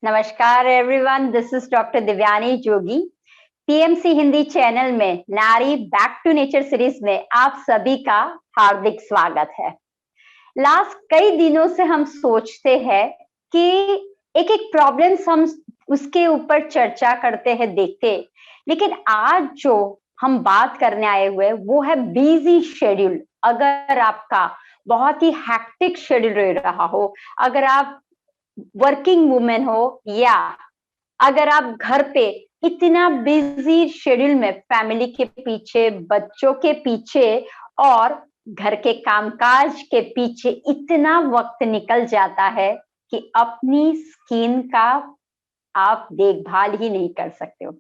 नमस्कार everyone, this is doctor Divyani Jogi. PMC Hindi channel में नारी बैक टू नेचर सीरीज में आप सभी का हार्दिक स्वागत है। लास्ट कई दिनों से हम सोचते हैं कि एक एक प्रॉब्लम्स हम उसके ऊपर चर्चा करते हैं, देखते, लेकिन आज जो हम बात करने आए हुए वो है बिजी शेड्यूल। अगर आपका बहुत ही हैक्टिक शेड्यूल रहा हो, अगर आप वर्किंग वुमेन हो, या अगर आप घर पे इतना बिजी शेड्यूल में फैमिली के पीछे, बच्चों के पीछे और घर के कामकाज के पीछे इतना वक्त निकल जाता है कि अपनी स्किन का आप देखभाल ही नहीं कर सकते हो।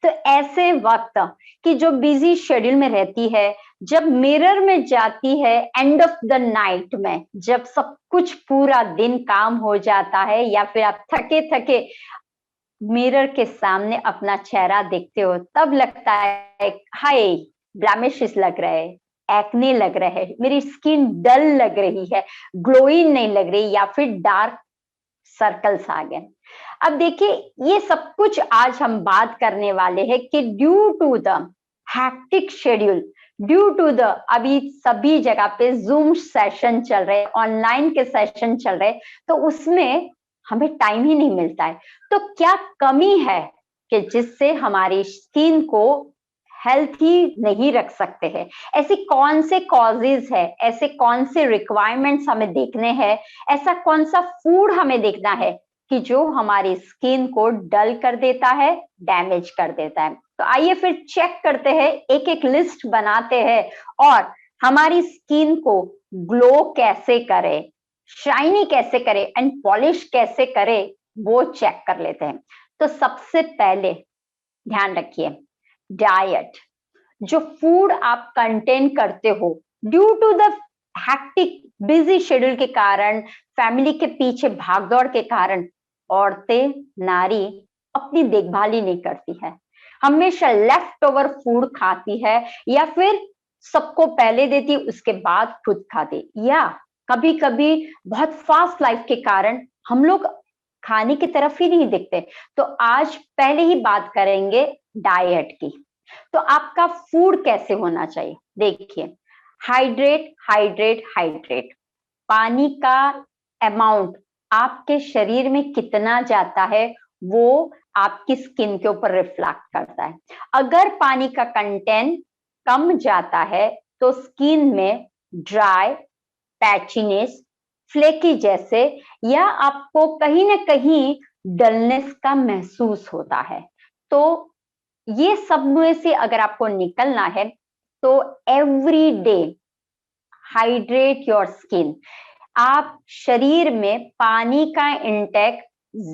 तो ऐसे वक्त कि जो बिजी शेड्यूल में रहती है, जब मिरर में जाती है एंड ऑफ द नाइट में, जब सब कुछ पूरा दिन काम हो जाता है, या फिर आप थके थके मिरर के सामने अपना चेहरा देखते हो, तब लगता है हाय ब्लैमिशेस लग रहे हैं, एक्ने लग रहे हैं, मेरी स्किन डल लग रही है, ग्लोइंग नहीं लग रही, या फिर डार्क सर्कल्स आ गए। अब देखिए, ये सब कुछ आज हम बात करने वाले हैं कि due to the hectic schedule, due to the अभी सभी जगह पे जूम सेशन चल रहे, ऑनलाइन के सेशन चल रहे, तो उसमें हमें टाइम ही नहीं मिलता है। तो क्या कमी है कि जिससे हमारी स्किन को हेल्थी नहीं रख सकते हैं? ऐसी कौन से कॉजेज है, ऐसे कौन से रिक्वायरमेंट्स हमें देखने हैं, ऐसा कौन सा फूड हमें देखना है कि जो हमारी स्किन को डल कर देता है, डैमेज कर देता है? तो आइए फिर चेक करते हैं, एक एक लिस्ट बनाते हैं और हमारी स्किन को ग्लो कैसे करे, शाइनी कैसे करे एंड पॉलिश कैसे करे, वो चेक कर लेते हैं। तो सबसे पहले ध्यान रखिए, डाइट, जो फूड आप कंटेन करते हो, due to the hectic busy schedule के कारण, फैमिली के पीछे भागदौड़ के कारण औरतें, नारी अपनी देखभाल ही नहीं करती है, हमेशा लेफ्ट ओवर फूड खाती है, या फिर सबको पहले देती उसके बाद खुद खाती, या कभी कभी बहुत फास्ट लाइफ के कारण हम लोग खाने की तरफ ही नहीं देखते। तो आज पहले ही बात करेंगे डाइट की। तो आपका फूड कैसे होना चाहिए? देखिए, हाइड्रेट हाइड्रेट हाइड्रेट, पानी का अमाउंट आपके शरीर में कितना जाता है वो आपकी स्किन के ऊपर रिफ्लेक्ट करता है। अगर पानी का कंटेंट कम जाता है तो स्किन में ड्राई, पैचीनेस, फ्लेकी जैसे, या आपको कहीं ना कहीं डलनेस का महसूस होता है। तो ये सब में से अगर आपको निकलना है तो every day hydrate your skin. आप शरीर में पानी का इंटेक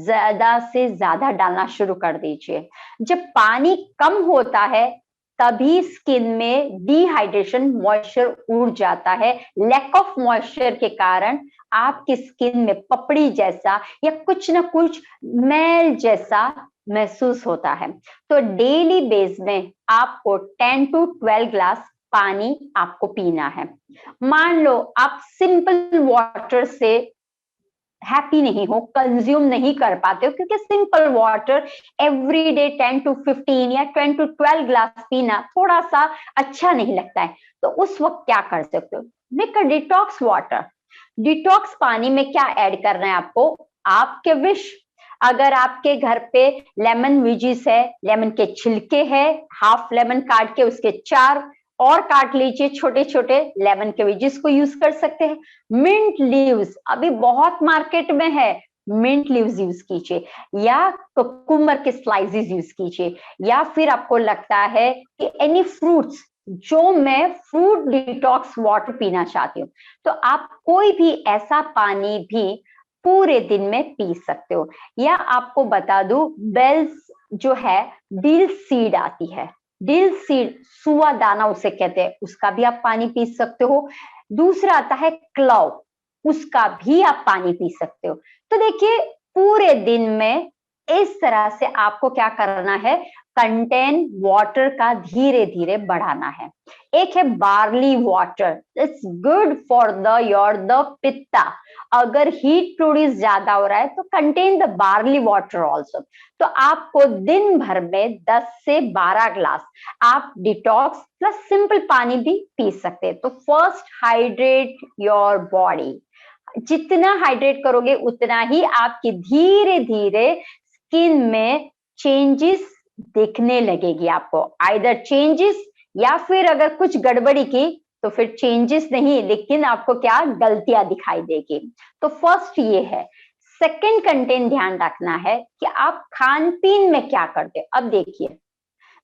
ज्यादा से ज्यादा डालना शुरू कर दीजिए। जब पानी कम होता है तभी स्किन में डिहाइड्रेशन, मॉइस्चर उड़ जाता है। लैक ऑफ मॉइस्चर के कारण आपकी स्किन में पपड़ी जैसा या कुछ ना कुछ मैल जैसा महसूस होता है। तो डेली बेस में आपको 10 to 12 ग्लास पानी आपको पीना है। मान लो आप सिंपल वाटर से हैप्पी नहीं हो, कंज्यूम नहीं कर पाते हो, क्योंकि simple water every day 10 to 15 या 10 to 12 ग्लास पीना थोड़ा सा अच्छा नहीं लगता है। तो उस वक्त क्या कर सकते हो? Make a detox water. Detox पानी में क्या ऐड करना है आपको? आपके विश। अगर आपके घर पे लेमन वेजीज है, लेमन के छिलके है, हाफ लेमन काट के उसके 4 और काट लीजिए, छोटे छोटे लेमन के वेजीज को यूज कर सकते हैं। मिंट लीव्स अभी बहुत मार्केट में है, मिंट लीव्स यूज कीजिए, या कुकुम्बर के स्लाइसेस यूज कीजिए, या फिर आपको लगता है कि एनी फ्रूट्स, जो मैं फ्रूट डिटॉक्स वाटर पीना चाहती हूँ, तो आप कोई भी ऐसा पानी भी पूरे दिन में पी सकते हो। या आपको बता दूं, बेल्स जो है, डिल सीड आती है, डिल सीड, सुआ दाना उसे कहते हैं, उसका भी आप पानी पी सकते हो। दूसरा आता है क्लव, उसका भी आप पानी पी सकते हो। तो देखिए, पूरे दिन में इस तरह से आपको क्या करना है, कंटेन वाटर का धीरे धीरे बढ़ाना है। एक है barley water, it's good for the your the pitta. अगर हीट प्रोड्यूस ज्यादा हो रहा है तो contain the barley water also. तो आपको दिन भर में 10 से 12 ग्लास आप डिटॉक्स प्लस सिंपल पानी भी पी सकते हैं। तो फर्स्ट हाइड्रेट योर बॉडी, जितना हाइड्रेट करोगे उतना ही आपकी धीरे धीरे स्किन में चेंजेस दिखने लगेगी आपको। आइदर चेंजेस या फिर अगर कुछ गड़बड़ी की तो फिर चेंजेस नहीं, लेकिन आपको क्या गलतियां दिखाई देगी। तो फर्स्ट ये है। सेकंड कंटेंट ध्यान रखना है कि आप खान पीन में क्या करते हो। अब देखिए,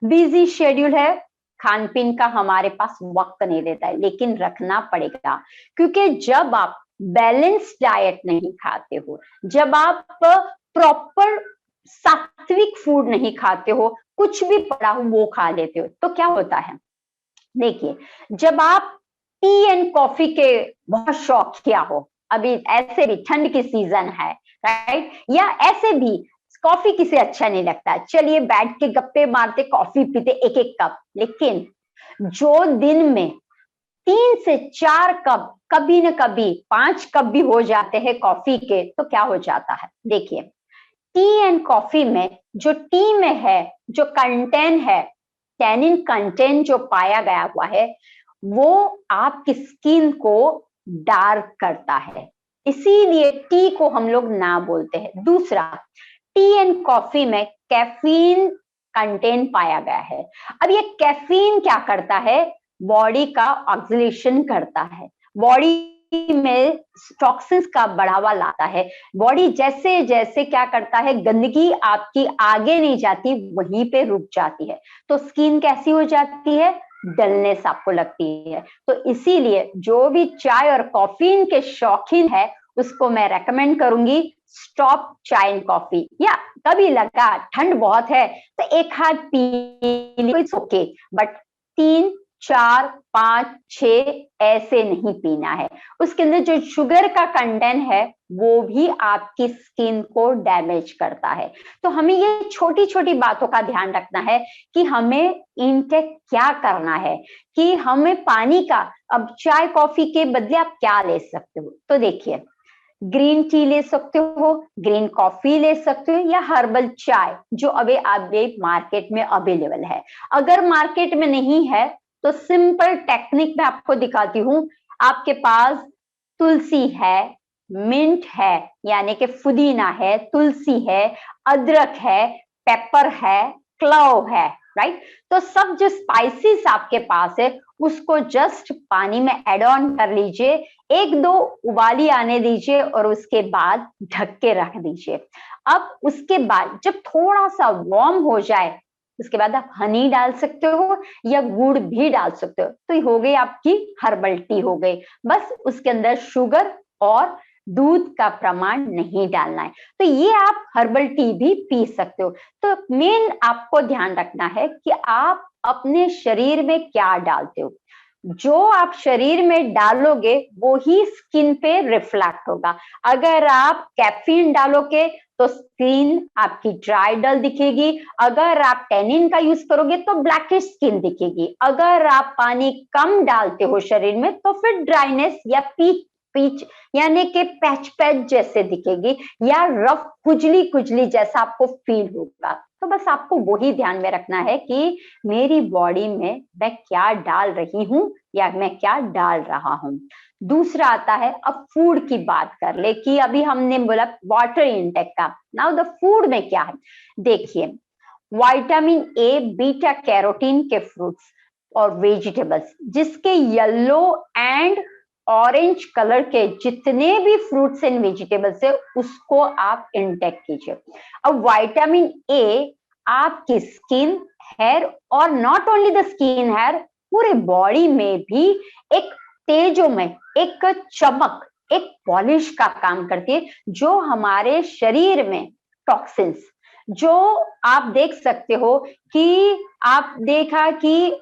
बिजी शेड्यूल है, खान पीन का हमारे पास वक्त नहीं देता है, लेकिन रखना पड़ेगा, क्योंकि जब आप बैलेंस डाइट नहीं खाते हो, जब आप प्रॉपर सात्विक फूड नहीं खाते हो, कुछ भी पड़ा हो वो खा लेते हो, तो क्या होता है। देखिए, जब आप टी एंड कॉफी के बहुत शौकिया हो, अभी ऐसे भी ठंड की सीजन है, राइट, या ऐसे भी कॉफी किसे अच्छा नहीं लगता, चलिए बैठ के गप्पे मारते कॉफी पीते एक एक कप, लेकिन जो दिन में 3 से 4 कप, कभी न कभी 5 कप भी हो जाते हैं कॉफी के, तो क्या हो जाता है। देखिए, टी एंड कॉफी में जो टी में है, जो कंटेंट है, टैनिन कंटेंट जो पाया गया हुआ है, वो आपकी स्किन को डार्क करता है, इसीलिए टी को हम लोग ना बोलते हैं। दूसरा, टी एंड कॉफी में कैफीन कंटेंट पाया गया है। अब ये कैफीन क्या करता है, बॉडी का ऑक्सीडेशन करता है, बॉडी में टॉक्सिन्स का बढ़ावा लाता है। बॉडी जैसे जैसे क्या करता है, गंदगी आपकी आगे नहीं जाती, वहीं पे रुक जाती है, तो स्किन कैसी हो जाती है, डलनेस आपको लगती है। तो इसीलिए जो भी चाय और कॉफीन के शौकीन है, उसको मैं रेकमेंड करूंगी, स्टॉप चाय एंड कॉफी। या कभी लगा ठंड बहुत है तो एक हाथ पी, इट्स ओके, बट 3, 4, 5, 6 ऐसे नहीं पीना है। उसके अंदर जो शुगर का कंटेंट है वो भी आपकी स्किन को डैमेज करता है। तो हमें ये छोटी छोटी बातों का ध्यान रखना है कि हमें इनटेक क्या करना है, कि हमें पानी का, अब चाय कॉफी के बदले आप क्या ले सकते हो। तो देखिए, ग्रीन टी ले सकते हो, ग्रीन कॉफी ले सकते हो, या हर्बल चाय जो अभी मार्केट में अवेलेबल है। अगर मार्केट में नहीं है तो सिंपल टेक्निक में आपको दिखाती हूँ। आपके पास तुलसी है, मिंट है यानी कि पुदीना है, तुलसी है, अदरक है, पेपर है, क्लव है, राइट। तो सब जो स्पाइसेस आपके पास है उसको जस्ट पानी में एड ऑन कर लीजिए, 1-2 उबाली आने दीजिए और उसके बाद ढक के रख दीजिए। अब उसके बाद जब थोड़ा सा वार्म हो जाए, उसके बाद आप हनी डाल सकते हो या गुड़ भी डाल सकते हो। तो ये हो गई आपकी हर्बल टी हो गई। बस उसके अंदर शुगर और दूध का प्रमाण नहीं डालना है। तो ये आप हर्बल टी भी पी सकते हो। तो मेन आपको ध्यान रखना है कि आप अपने शरीर में क्या डालते हो। जो आप शरीर में डालोगे वो ही स्किन पे रिफ्लेक्ट होगा। अगर आप कैफीन डालोगे तो स्किन आपकी ड्राई डल दिखेगी, अगर आप टैनिन का यूज करोगे तो ब्लैकिश स्किन दिखेगी, अगर आप पानी कम डालते हो शरीर में तो फिर ड्राइनेस या पीच पीच यानी कि पैच पैच जैसे दिखेगी, या रफ खुजली खुजली जैसा आपको फील होगा। तो बस आपको वही ध्यान में रखना है कि मेरी बॉडी में मैं क्या डाल रही हूँ या मैं क्या डाल रहा हूँ। दूसरा आता है, अब फूड की बात कर ले, कि अभी हमने बोला वाटर इंटेक का, नाउ द फूड में क्या है। देखिए, विटामिन ए, बीटा कैरोटीन के फ्रूट्स और वेजिटेबल्स, जिसके येलो एंड ऑरेंज कलर के जितने भी फ्रूट्स एंड वेजिटेबल्स है उसको आप इंटेक कीजिए। अब विटामिन ए आपकी स्किन, हेयर और not only the skin hair, पूरे बॉडी में भी एक तेजो में, एक चमक, एक पॉलिश का काम करती है, जो हमारे शरीर में टॉक्सिन्स, जो आप देख सकते हो कि आप देखा कि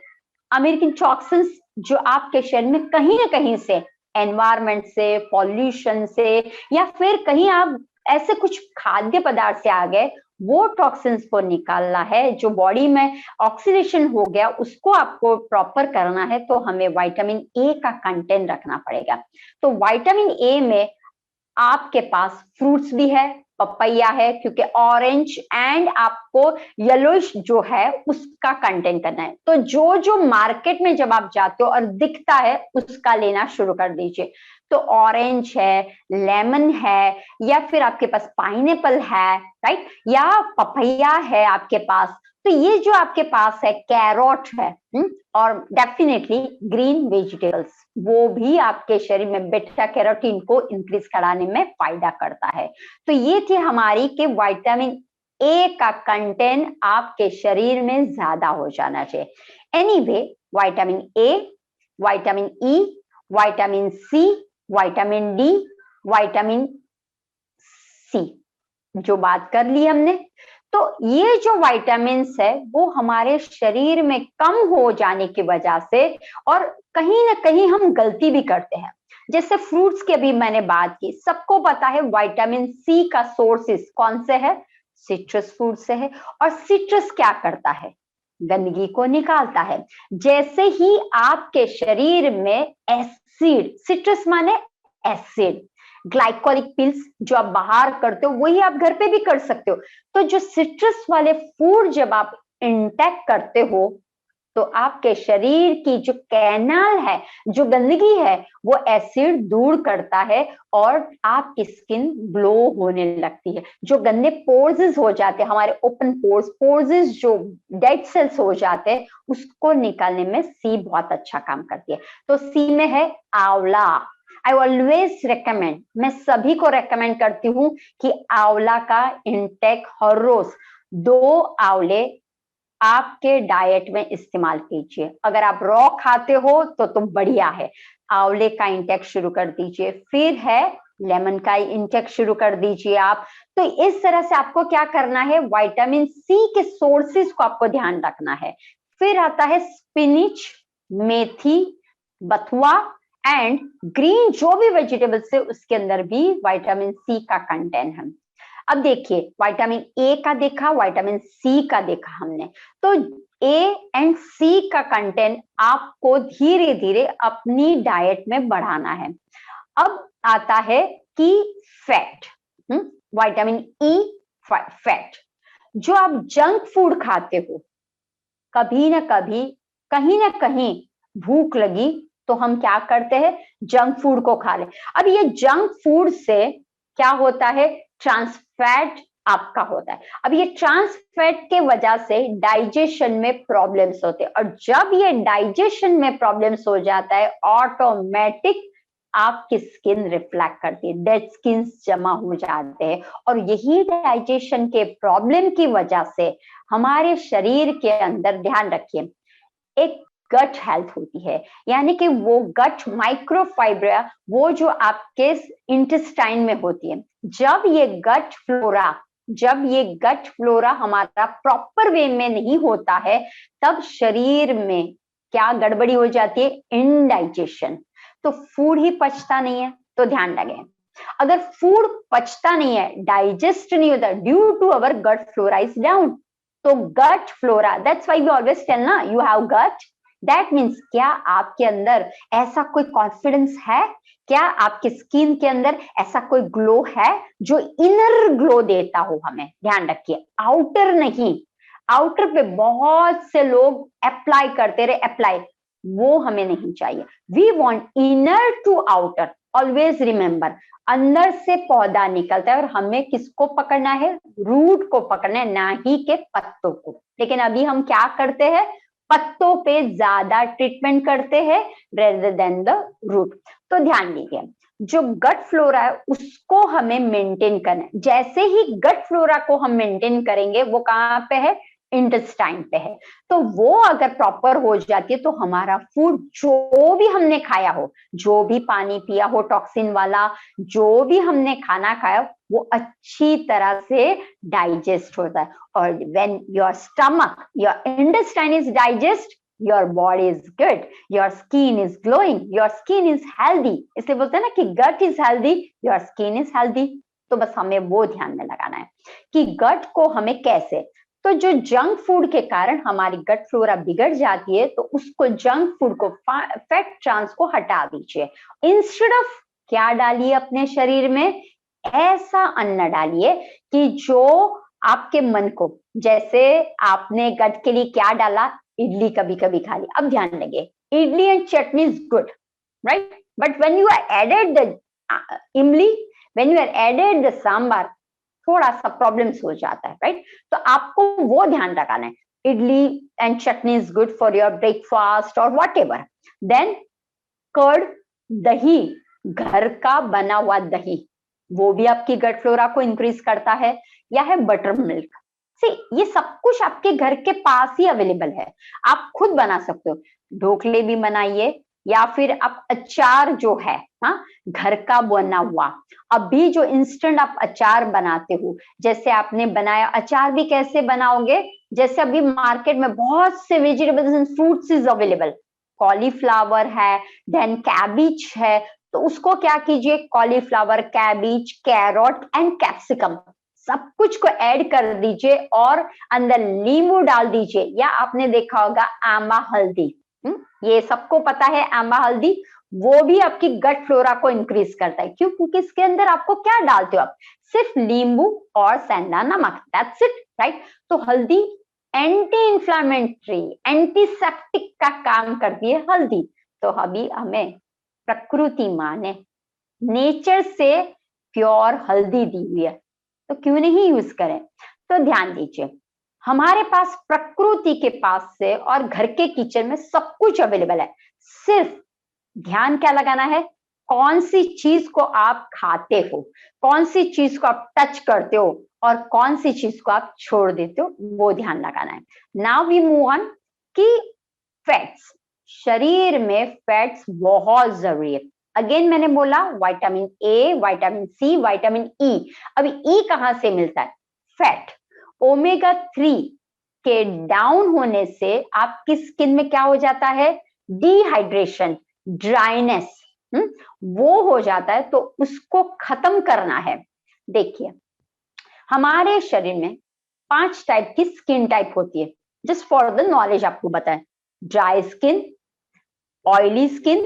अमेरिकन टॉक्सिन्स जो आपके शरीर में कहीं ना कहीं से, एनवायरमेंट से, पॉल्यूशन से, या फिर कहीं आप ऐसे कुछ खाद्य पदार्थ से आ गए, वो टॉक्सिन्स को निकालना है। जो बॉडी में ऑक्सीडेशन हो गया उसको आपको प्रॉपर करना है, तो हमें विटामिन ए का कंटेंट रखना पड़ेगा। तो विटामिन ए में आपके पास फ्रूट्स भी है, पपैया है, क्योंकि ऑरेंज एंड आपको येलोइश जो है उसका कंटेंट करना है। तो जो जो मार्केट में जब आप जाते हो और दिखता है उसका लेना शुरू कर दीजिए। तो ऑरेंज है, लेमन है, या फिर आपके पास पाइनएप्पल है, राइट, या पपैया है आपके पास। तो ये जो आपके पास है, कैरोट है, और डेफिनेटली ग्रीन वेजिटेबल्स, वो भी आपके शरीर में बेटा कैरोटीन को इंक्रीज कराने में फायदा करता है। तो ये थी हमारी कि विटामिन ए का कंटेंट आपके शरीर में ज्यादा हो जाना चाहिए। Anyway, vitamin A, vitamin E, vitamin C, vitamin D, vitamin C, जो बात कर ली हमने। तो ये जो विटामिन्स है वो हमारे शरीर में कम हो जाने की वजह से, और कहीं ना कहीं हम गलती भी करते हैं। जैसे फ्रूट्स की अभी मैंने बात की, सबको पता है विटामिन सी का सोर्सेस कौन से है, सिट्रस फ्रूट से है। और सिट्रस क्या करता है, गंदगी को निकालता है। जैसे ही आपके शरीर में एसिड, सिट्रस माने एसिड, ग्लाइकोलिक पिल्स जो आप बाहर करते हो वही आप घर पे भी कर सकते हो। तो जो सिट्रस वाले फूड जब आप इंटेक करते हो तो आपके शरीर की जो कैनाल है, जो गंदगी है, वो एसिड दूर करता है और आपकी स्किन ग्लो होने लगती है। जो गंदे पोर्स हो जाते हैं, हमारे ओपन पोर्स जो डेड सेल्स हो जाते हैं, उसको निकालने में सी बहुत अच्छा काम करती है। तो सी में है आंवला। आई ऑलवेज रिकमेंड, मैं सभी को रेकमेंड करती हूँ कि आंवला का इंटेक हर रोज 2 आंवले आपके डाइट में इस्तेमाल कीजिए। अगर आप रॉ खाते हो तो बढ़िया है, आंवले का इंटेक शुरू कर दीजिए। फिर है लेमन का इंटेक शुरू कर दीजिए आप। तो इस तरह से आपको क्या करना है, विटामिन सी के सोर्सेस को आपको ध्यान रखना है। फिर आता है स्पिनिच, मेथी, बथुआ एंड ग्रीन जो भी वेजिटेबल्स है उसके अंदर भी विटामिन सी का कंटेंट है। अब देखिए, विटामिन ए का देखा, विटामिन सी का देखा हमने। तो ए एंड सी का कंटेंट आपको धीरे धीरे अपनी डाइट में बढ़ाना है। अब आता है कि फैट, विटामिन ई, फैट। जो आप जंक फूड खाते हो, कभी ना कभी कहीं ना कहीं भूख लगी तो हम क्या करते हैं, जंक फूड को खा ले। अब ये जंक फूड से क्या होता है, ट्रांस फैट आपका होता है। अब ये ट्रांस फैट के वजह से डाइजेशन में प्रॉब्लम्स होते हैं, और जब ये डाइजेशन में प्रॉब्लम्स हो जाता है, ऑटोमेटिक आपकी स्किन रिफ्लेक्ट करती है, डेड स्किन जमा हो जाते हैं। और यही डाइजेशन के प्रॉब्लम की वजह से हमारे शरीर के अंदर, ध्यान रखिए, एक गट हेल्थ होती है, यानी कि वो गट माइक्रोफाइब्रा, वो जो आपके इंटेस्टाइन में होती है। जब ये गट फ्लोरा हमारा प्रॉपर वे में नहीं होता है, तब शरीर में क्या गड़बड़ी हो जाती है, इनडाइजेशन। तो फूड ही पचता नहीं है। तो ध्यान लगे, अगर फूड पचता नहीं है, डाइजेस्ट नहीं होता, due to our gut flora is down. तो gut flora, that's why we always tell ना, you have gut, that means क्या आपके अंदर ऐसा कोई कॉन्फिडेंस है, क्या आपकी स्किन के अंदर ऐसा कोई ग्लो है जो इनर ग्लो देता हो हमें। ध्यान रखिए, आउटर नहीं। आउटर पे बहुत से लोग अप्लाई करते रहे, अप्लाई, वो हमें नहीं चाहिए। We want inner to outer. Always remember, अंदर से पौधा निकलता है और हमें किसको पकड़ना है, रूट को पकड़ना है, ना ही के पत्तों को। लेकिन अभी हम क्या करते हैं, पत्तों पे ज्यादा ट्रीटमेंट करते हैं रेदर देन द रूट। तो ध्यान दीजिए, जो गट फ्लोरा है उसको हमें मेंटेन करना है। जैसे ही गट फ्लोरा को हम मेंटेन करेंगे, वो कहाँ पे है, इंटेस्टाइन पे है। तो वो अगर प्रॉपर हो जाती है तो हमारा फूड, जो भी हमने खाया हो, जो भी पानी पिया हो टॉक्सिन वाला, जो भी हमने खाना खाया, वो अच्छी तरह से डाइजेस्ट होता है। और when your stomach, your intestine is digest, your body is good, your skin is glowing, your skin is healthy. इसलिए बोलते हैं ना कि gut is healthy, your skin is healthy. तो बस हमें वो ध्यान में लगाना है कि गट को हमें कैसे, तो जो जंक फूड के कारण हमारी गट फ्लोरा बिगड़ जाती है, तो उसको, जंक फूड को, फैट ट्रांस को हटा दीजिए। इंस्टेड ऑफ क्या डालिए अपने शरीर में, ऐसा अन्न डालिए कि जो आपके मन को, जैसे आपने गट के लिए क्या डाला, इडली कभी कभी खा ली। अब ध्यान देंगे, idli and chutney is good, right, but when you are added the imli, when you are added the sambar, थोड़ा सा प्रॉब्लम्स हो जाता है, राइट। तो आपको वो ध्यान रखना है, idli and chutney is good for your breakfast और वॉट एवर। देन कर्ड, दही, घर का बना हुआ दही, वो भी आपकी गट फ्लोरा को इंक्रीज करता है, या है बटर मिल्क। सी, ये सब कुछ आपके घर के पास ही अवेलेबल है, आप खुद बना सकते हो। ढोकले भी बनाइए, या फिर आप अचार जो है, हाँ, घर का बना हुआ। अभी जो इंस्टेंट आप अचार बनाते हो, जैसे आपने बनाया, अचार भी कैसे बनाओगे, जैसे अभी मार्केट में बहुत से vegetables and fruits is available, cauliflower है, देन कैबिज है, तो उसको क्या कीजिए, cauliflower, cabbage, carrot and capsicum, सब कुछ को ऐड कर दीजिए और अंदर नींबू डाल दीजिए, या आपने देखा होगा आंबा हल्दी, ये सबको पता है आंबा हल्दी, वो भी आपकी गट फ्लोरा को इंक्रीज करता है। क्यों? क्योंकि इसके अंदर आपको क्या डालते हो आप, सिर्फ नींबू और सेंधा नमक, दैट्स इट, राइट। तो हल्दी एंटी इंफ्लेमेटरी, एंटीसेप्टिक का काम करती है हल्दी। तो अभी हमें प्रकृति माँ ने नेचर से प्योर हल्दी दी हुई है, तो क्यों नहीं यूज करें। तो ध्यान दीजिए, हमारे पास प्रकृति के पास से और घर के किचन में सब कुछ अवेलेबल है, सिर्फ ध्यान क्या लगाना है, कौन सी चीज को आप खाते हो, कौन सी चीज को आप टच करते हो, और कौन सी चीज को आप छोड़ देते हो, वो ध्यान लगाना है। नाउ वी मूव ऑन कि फैट्स, शरीर में फैट्स बहुत जरूरी है। अगेन मैंने बोला vitamin A, vitamin C, vitamin E. अभी ई कहां से मिलता है, फैट। ओमेगा 3 के डाउन होने से आपकी स्किन में क्या हो जाता है, डिहाइड्रेशन, ड्राइनेस, वो हो जाता है, तो उसको खत्म करना है। देखिए, हमारे शरीर में 5 टाइप की स्किन टाइप होती है, जस्ट फॉर द नॉलेज आपको बताएं, dry skin, oily skin,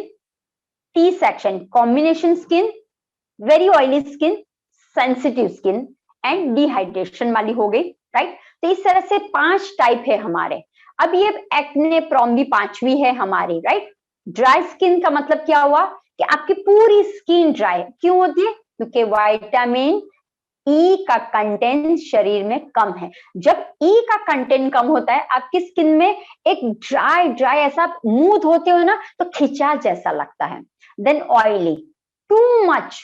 T section, combination skin, very oily skin, sensitive skin and dehydration वाली हो गई, राइट। तो इस तरह से 5 टाइप है हमारे। अब ये एक्ने प्रॉम भी 5वीं है हमारी, राइट। ड्राई स्किन का मतलब क्या हुआ कि आपकी पूरी स्किन ड्राई, क्यों होती है, क्योंकि विटामिन ई का कंटेंट शरीर में कम है। जब ई का कंटेंट कम होता है, आपकी स्किन में एक ड्राई ड्राई ऐसा मुंह धोते हो ना, तो खिंचा जैसा लगता है। Then oily, too much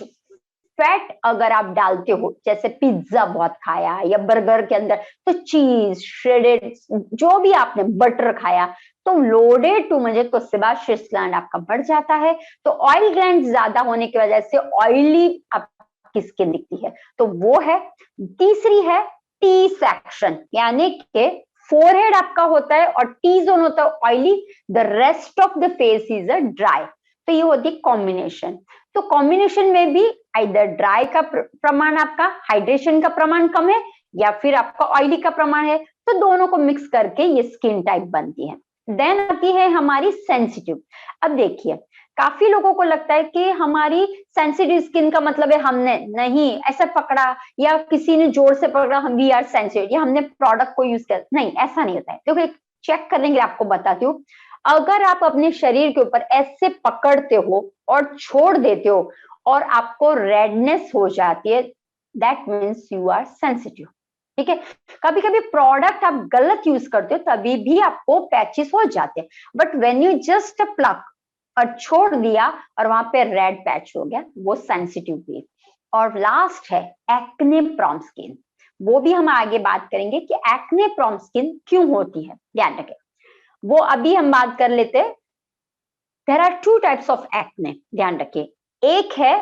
fat अगर आप डालते हो, जैसे पिज्जा बहुत खाया या बर्गर के अंदर तो चीज, श्रेडेड, जो भी आपने बटर खाया, तो लोडेड टू मच, तो सेबाशियस ग्लैंड आपका बढ़ जाता है। तो ऑयल ग्लैंड ज्यादा होने की वजह से ऑयली आपकी स्किन दिखती है, तो वो है। तीसरी है टी सेक्शन, यानी कि फोरहेड आपका होता है और टी जोन होता है oily, the rest of the face is a dry. तो ये होती है कॉम्बिनेशन। तो कॉम्बिनेशन में भी आइदर ड्राई का प्रमाण, आपका हाइड्रेशन का प्रमाण कम है, या फिर आपका ऑयली का प्रमाण है, तो दोनों को मिक्स करके ये स्किन टाइप बनती है। देन आती है हमारी सेंसिटिव। अब देखिए, काफी लोगों को लगता है कि हमारी सेंसिटिव स्किन का मतलब है हमने नहीं ऐसा पकड़ा, या किसी ने जोर से पकड़ा, हम वी आर सेंसिटिव, या हमने प्रोडक्ट को यूज कर, नहीं, ऐसा नहीं होता है। देखो, एक चेक करने के लिए आपको बताती हूँ, अगर आप अपने शरीर के ऊपर ऐसे पकड़ते हो और छोड़ देते हो और आपको रेडनेस हो जाती है, that means you are sensitive, ठीक है। कभी कभी प्रोडक्ट आप गलत यूज करते हो, तभी भी आपको पैचेस हो जाते हैं, but when you just pluck और छोड़ दिया और वहां पे रेड पैच हो गया, वो सेंसिटिव भी। और लास्ट है एक्ने प्रॉन स्किन, वो भी हम आगे बात करेंगे कि एक्ने प्रॉन स्किन क्यों होती है, ध्यान रखें। वो अभी हम बात कर लेते हैं। There are 2 types of acne, ध्यान रखिए। एक है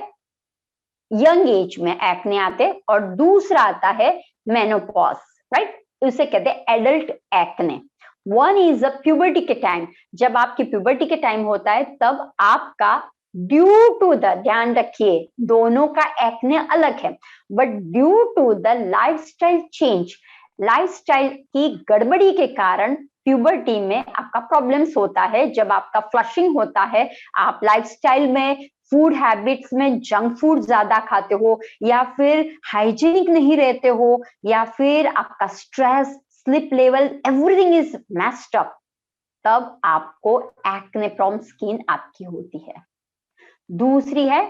यंग एज में एक्ने आते, और दूसरा आता है मेनोपॉज, राइट, उसे कहते हैं adult acne. One is a puberty के टाइम, जब आपकी प्यूबर्टी के टाइम होता है, तब आपका ड्यू टू द, ध्यान रखिए दोनों का एक्ने अलग है, but due to the lifestyle change, lifestyle की गड़बड़ी के कारण प्यूबर्टी में आपका प्रॉब्लम्स होता है। जब आपका फ्लशिंग होता है, आप लाइफस्टाइल में फूड हैबिट्स में जंक फूड ज्यादा खाते हो, या फिर हाइजीनिक नहीं रहते हो, या फिर आपका stress, sleep level, everything is messed up, तब आपको एक्ने प्रॉन स्किन आपकी होती है। दूसरी है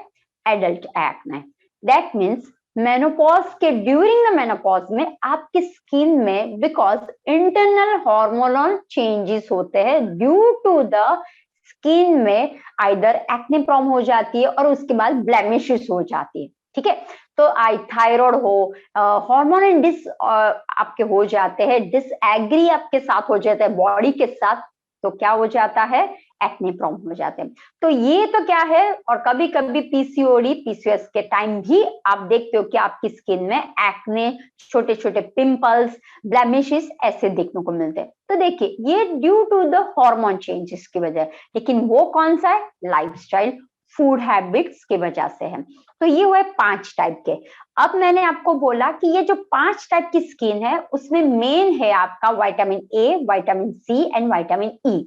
adult acne, that means menopause के ड्यूरिंग द मेनोपॉज में आपकी स्किन में बिकॉज इंटरनल हार्मोनल चेंजेस होते हैं, ड्यू टू द स्किन में आइदर एक्ने प्रॉम हो जाती है और उसके बाद ब्लेमिशेस हो जाती है, ठीक है। तो आई थायराइड हो, हार्मोनल डिस आपके हो जाते हैं, डिसएग्री आपके साथ हो जाता है बॉडी के साथ, तो क्या हो जाता है, एक्ने प्रॉम हो जाते हैं। तो ये तो क्या है, और कभी कभी पीसीओडी पीसीओएस के टाइम भी आप देखते हो कि आपकी स्किन में एक्ने, छोटे छोटे पिंपल्स, ब्लेमिशेस ऐसे देखने को मिलते हैं। तो देखिए ये due to the hormone changes की वजह, लेकिन वो कौन सा है, लाइफस्टाइल, फूड हैबिट्स की वजह से है। तो ये हुए 5 टाइप के। अब मैंने आपको बोला कि ये जो 5 टाइप की स्किन है उसमें मेन है आपका vitamin A, vitamin C and vitamin E,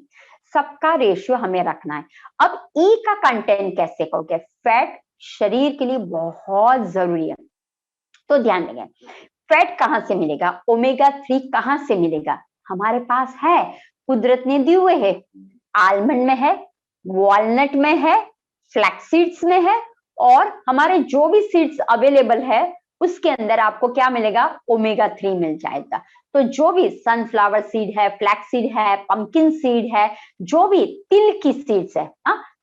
सबका रेशियो हमें रखना है। अब ई का कंटेंट कैसे करोगे, फैट शरीर के लिए बहुत जरूरी है, तो ध्यान देंगे। फैट कहां से मिलेगा, ओमेगा 3 कहां से मिलेगा, हमारे पास है, कुदरत ने दिए हुए है, आलमंड में है, वॉलनट में है, फ्लैक्स सीड्स में है, और हमारे जो भी सीड्स अवेलेबल है उसके अंदर आपको क्या मिलेगा, ओमेगा 3 मिल जाएगा। तो जो भी सनफ्लावर सीड है, फ्लैक्स सीड है, पंपकिन सीड है, जो भी तिल की सीड्स है,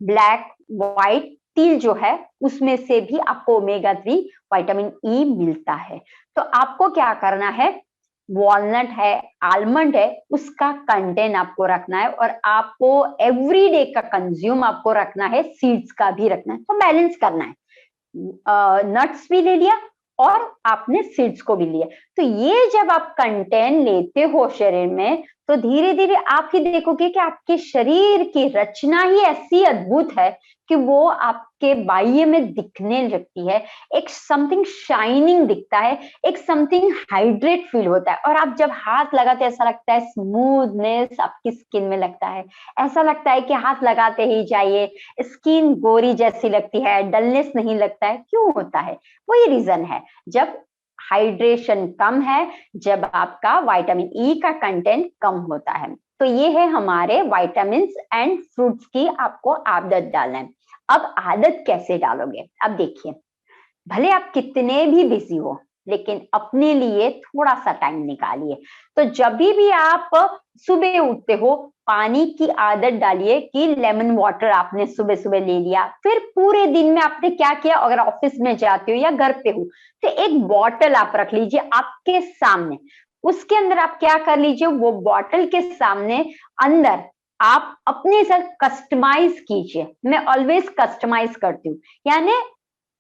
ब्लैक व्हाइट तिल जो है, उसमें से भी आपको ओमेगा 3 विटामिन ई मिलता है। तो आपको क्या करना है, वॉलनट है, आलमंड है, उसका कंटेंट आपको रखना है, और आपको एवरीडे का कंज्यूम आपको रखना है, सीड्स का भी रखना है, तो बैलेंस करना है। नट्स भी ले लिया और आपने सीड्स को भी लिया। तो ये जब आप कंटेंट लेते हो शरीर में, तो धीरे धीरे आप ही देखोगे कि आपके शरीर की रचना ही ऐसी अद्भुत है कि वो आपके बाह्य में दिखने लगती है, एक समथिंग शाइनिंग दिखता है, एक समथिंग हाइड्रेट फील होता है, और आप जब हाथ लगाते ऐसा लगता है स्मूथनेस आपकी स्किन में लगता है, ऐसा लगता है कि हाथ लगाते ही जाइए, स्किन गोरी जैसी लगती है, डलनेस नहीं लगता है। क्यों होता है, वही रीजन है, जब हाइड्रेशन कम है, जब आपका विटामिन ई का कंटेंट कम होता है। तो ये है हमारे विटामिन एंड फ्रूट्स की आपको आदत डालना है। अब आदत कैसे डालोगे, अब देखिए, भले आप कितने भी बिजी हो, लेकिन अपने लिए थोड़ा सा टाइम निकालिए। तो जब भी आप सुबह उठते हो, पानी की आदत डालिए कि लेमन वाटर आपने सुबह सुबह ले लिया, फिर पूरे दिन में आपने क्या किया, अगर ऑफिस में जाते हो या घर पे हो, तो एक बॉटल आप रख लीजिए आपके सामने, उसके अंदर आप क्या कर लीजिए, वो बॉटल के सामने अंदर आप अपने साथ कस्टमाइज कीजिए। मैं ऑलवेज कस्टमाइज करती हूँ, यानी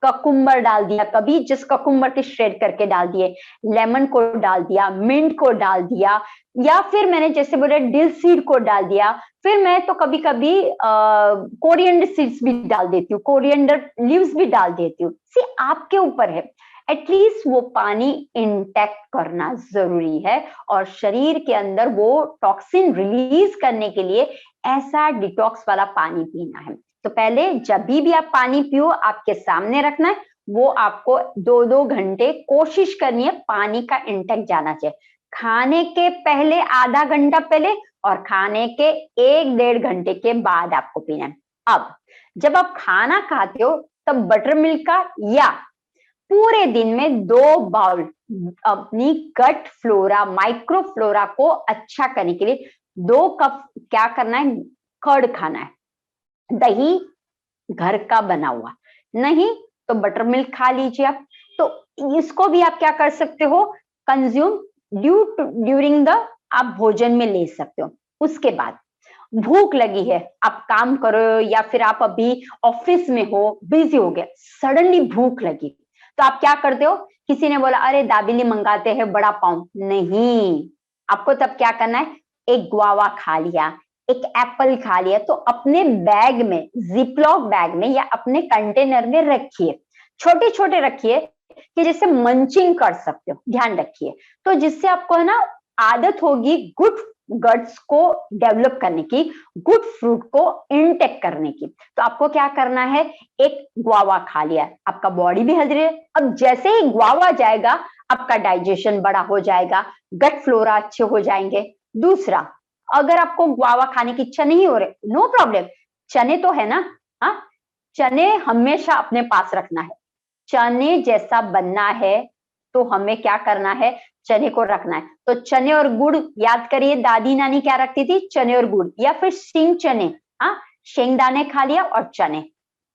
ककुम्बर डाल दिया, कभी जिस ककुम्बर के श्रेड करके डाल दिए, लेमन को डाल दिया, मिंट को डाल दिया, या फिर मैंने जैसे बोला डिल सीड को डाल दिया, फिर मैं तो कभी कभी कोरिएंडर सीड्स भी डाल देती हूँ, कोरिएंडर लीव्स भी डाल देती हूँ। सी आपके ऊपर है, एटलीस्ट वो पानी इंटैक्ट करना जरूरी है, और शरीर के अंदर वो टॉक्सिन रिलीज करने के लिए ऐसा डिटॉक्स वाला पानी पीना है। तो पहले जब भी आप पानी पियो, आपके सामने रखना है, वो आपको 2-2 घंटे कोशिश करनी है पानी का इंटेक जाना चाहिए। खाने के पहले आधा घंटा पहले, और खाने के 1-1.5 घंटे के बाद आपको पीना है। अब जब आप खाना खाते हो तब बटर मिल्क का, या पूरे दिन में 2 बाउल अपनी गट फ्लोरा, माइक्रो फ्लोरा को अच्छा करने के लिए 2 कप क्या करना है, कर्ड खाना है, दही घर का बना हुआ, नहीं तो बटर मिल्क खा लीजिए आप। तो इसको भी आप क्या कर सकते हो, कंज्यूम ड्यूरिंग द आप भोजन में ले सकते हो। उसके बाद भूख लगी है, आप काम करो या फिर आप अभी ऑफिस में हो, बिजी हो गए, सडनली भूख लगी, तो आप क्या करते हो, किसी ने बोला अरे दाबेली मंगाते हैं बड़ा पाव, नहीं, आपको तब क्या करना है, एक गुआवा खा लिया, एक एप्पल खा लिया, तो अपने बैग में, जिपलॉक बैग में या अपने कंटेनर में रखिए, छोटे छोटे रखिए कि जैसे मंचिंग कर सकते हो, ध्यान रखिए। तो जिससे आपको है ना आदत होगी गुड गट्स को डेवलप करने की, गुड फ्रूट को इनटेक करने की। तो आपको क्या करना है, एक गुआवा खा लिया, आपका बॉडी भी हेल्दी है। अब जैसे ही गुआवा जाएगा आपका डाइजेशन बड़ा हो जाएगा, गट फ्लोरा अच्छे हो जाएंगे। दूसरा, अगर आपको गुआवा खाने की इच्छा नहीं हो रही, नो प्रॉब्लम, चने तो है ना, हाँ, चने हमेशा अपने पास रखना है। चने जैसा बनना है तो हमें क्या करना है, चने को रखना है। तो चने और गुड़ याद करिए, दादी नानी क्या रखती थी, चने और गुड़, या फिर सिंग चने, हाँ, शेंगदाने खा लिया और चने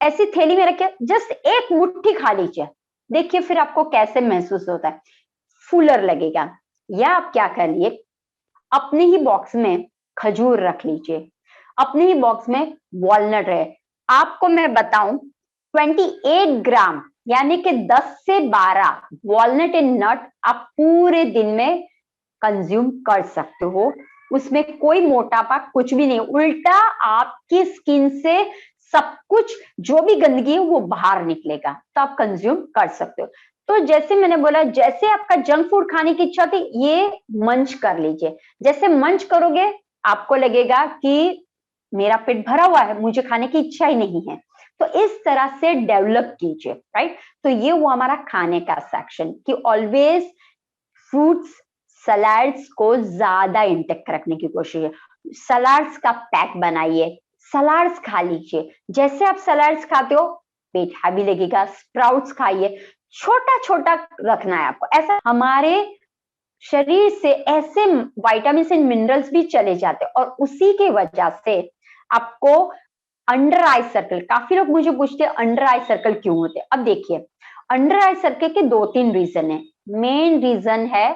ऐसी थैली में रखे, जस्ट एक मुट्ठी खा लीजिए, देखिए फिर आपको कैसे महसूस होता है, फूलर लगेगा। या आप क्या कर लिए, अपने ही बॉक्स में खजूर रख लीजिए, अपने ही बॉक्स में वॉलनट है। आपको मैं बताऊं, 28 ग्राम यानी कि 10 से 12 वॉलनट इन नट आप पूरे दिन में कंज्यूम कर सकते हो। उसमें कोई मोटापा कुछ भी नहीं, उल्टा आपकी स्किन से सब कुछ जो भी गंदगी है वो बाहर निकलेगा, तो आप कंज्यूम कर सकते हो। तो जैसे मैंने बोला, जैसे आपका जंक फूड खाने की इच्छा थी, ये मंच कर लीजिए। जैसे मंच करोगे आपको लगेगा कि मेरा पेट भरा हुआ है, मुझे खाने की इच्छा ही नहीं है। तो इस तरह से डेवलप कीजिए, राइट। तो ये वो हमारा खाने का सेक्शन कि ऑलवेज फ्रूट्स सलाड्स को ज्यादा इंटेक रखने की कोशिश है। सलाड्स का पैक बनाइए, सलाड्स खा लीजिए। जैसे आप सलाड्स खाते हो पेट हैवी लगेगा। स्प्राउट्स खाइए, छोटा छोटा रखना है आपको, ऐसा हमारे शरीर से ऐसे विटामिन एंड मिनरल्स भी चले जाते हैं। और उसी के वजह से आपको अंडर आई सर्कल, काफी लोग मुझे पूछते हैं अंडर आई सर्कल क्यों होते हैं। अब देखिए, अंडर आई सर्कल के 2-3 रीजन है। मेन रीजन है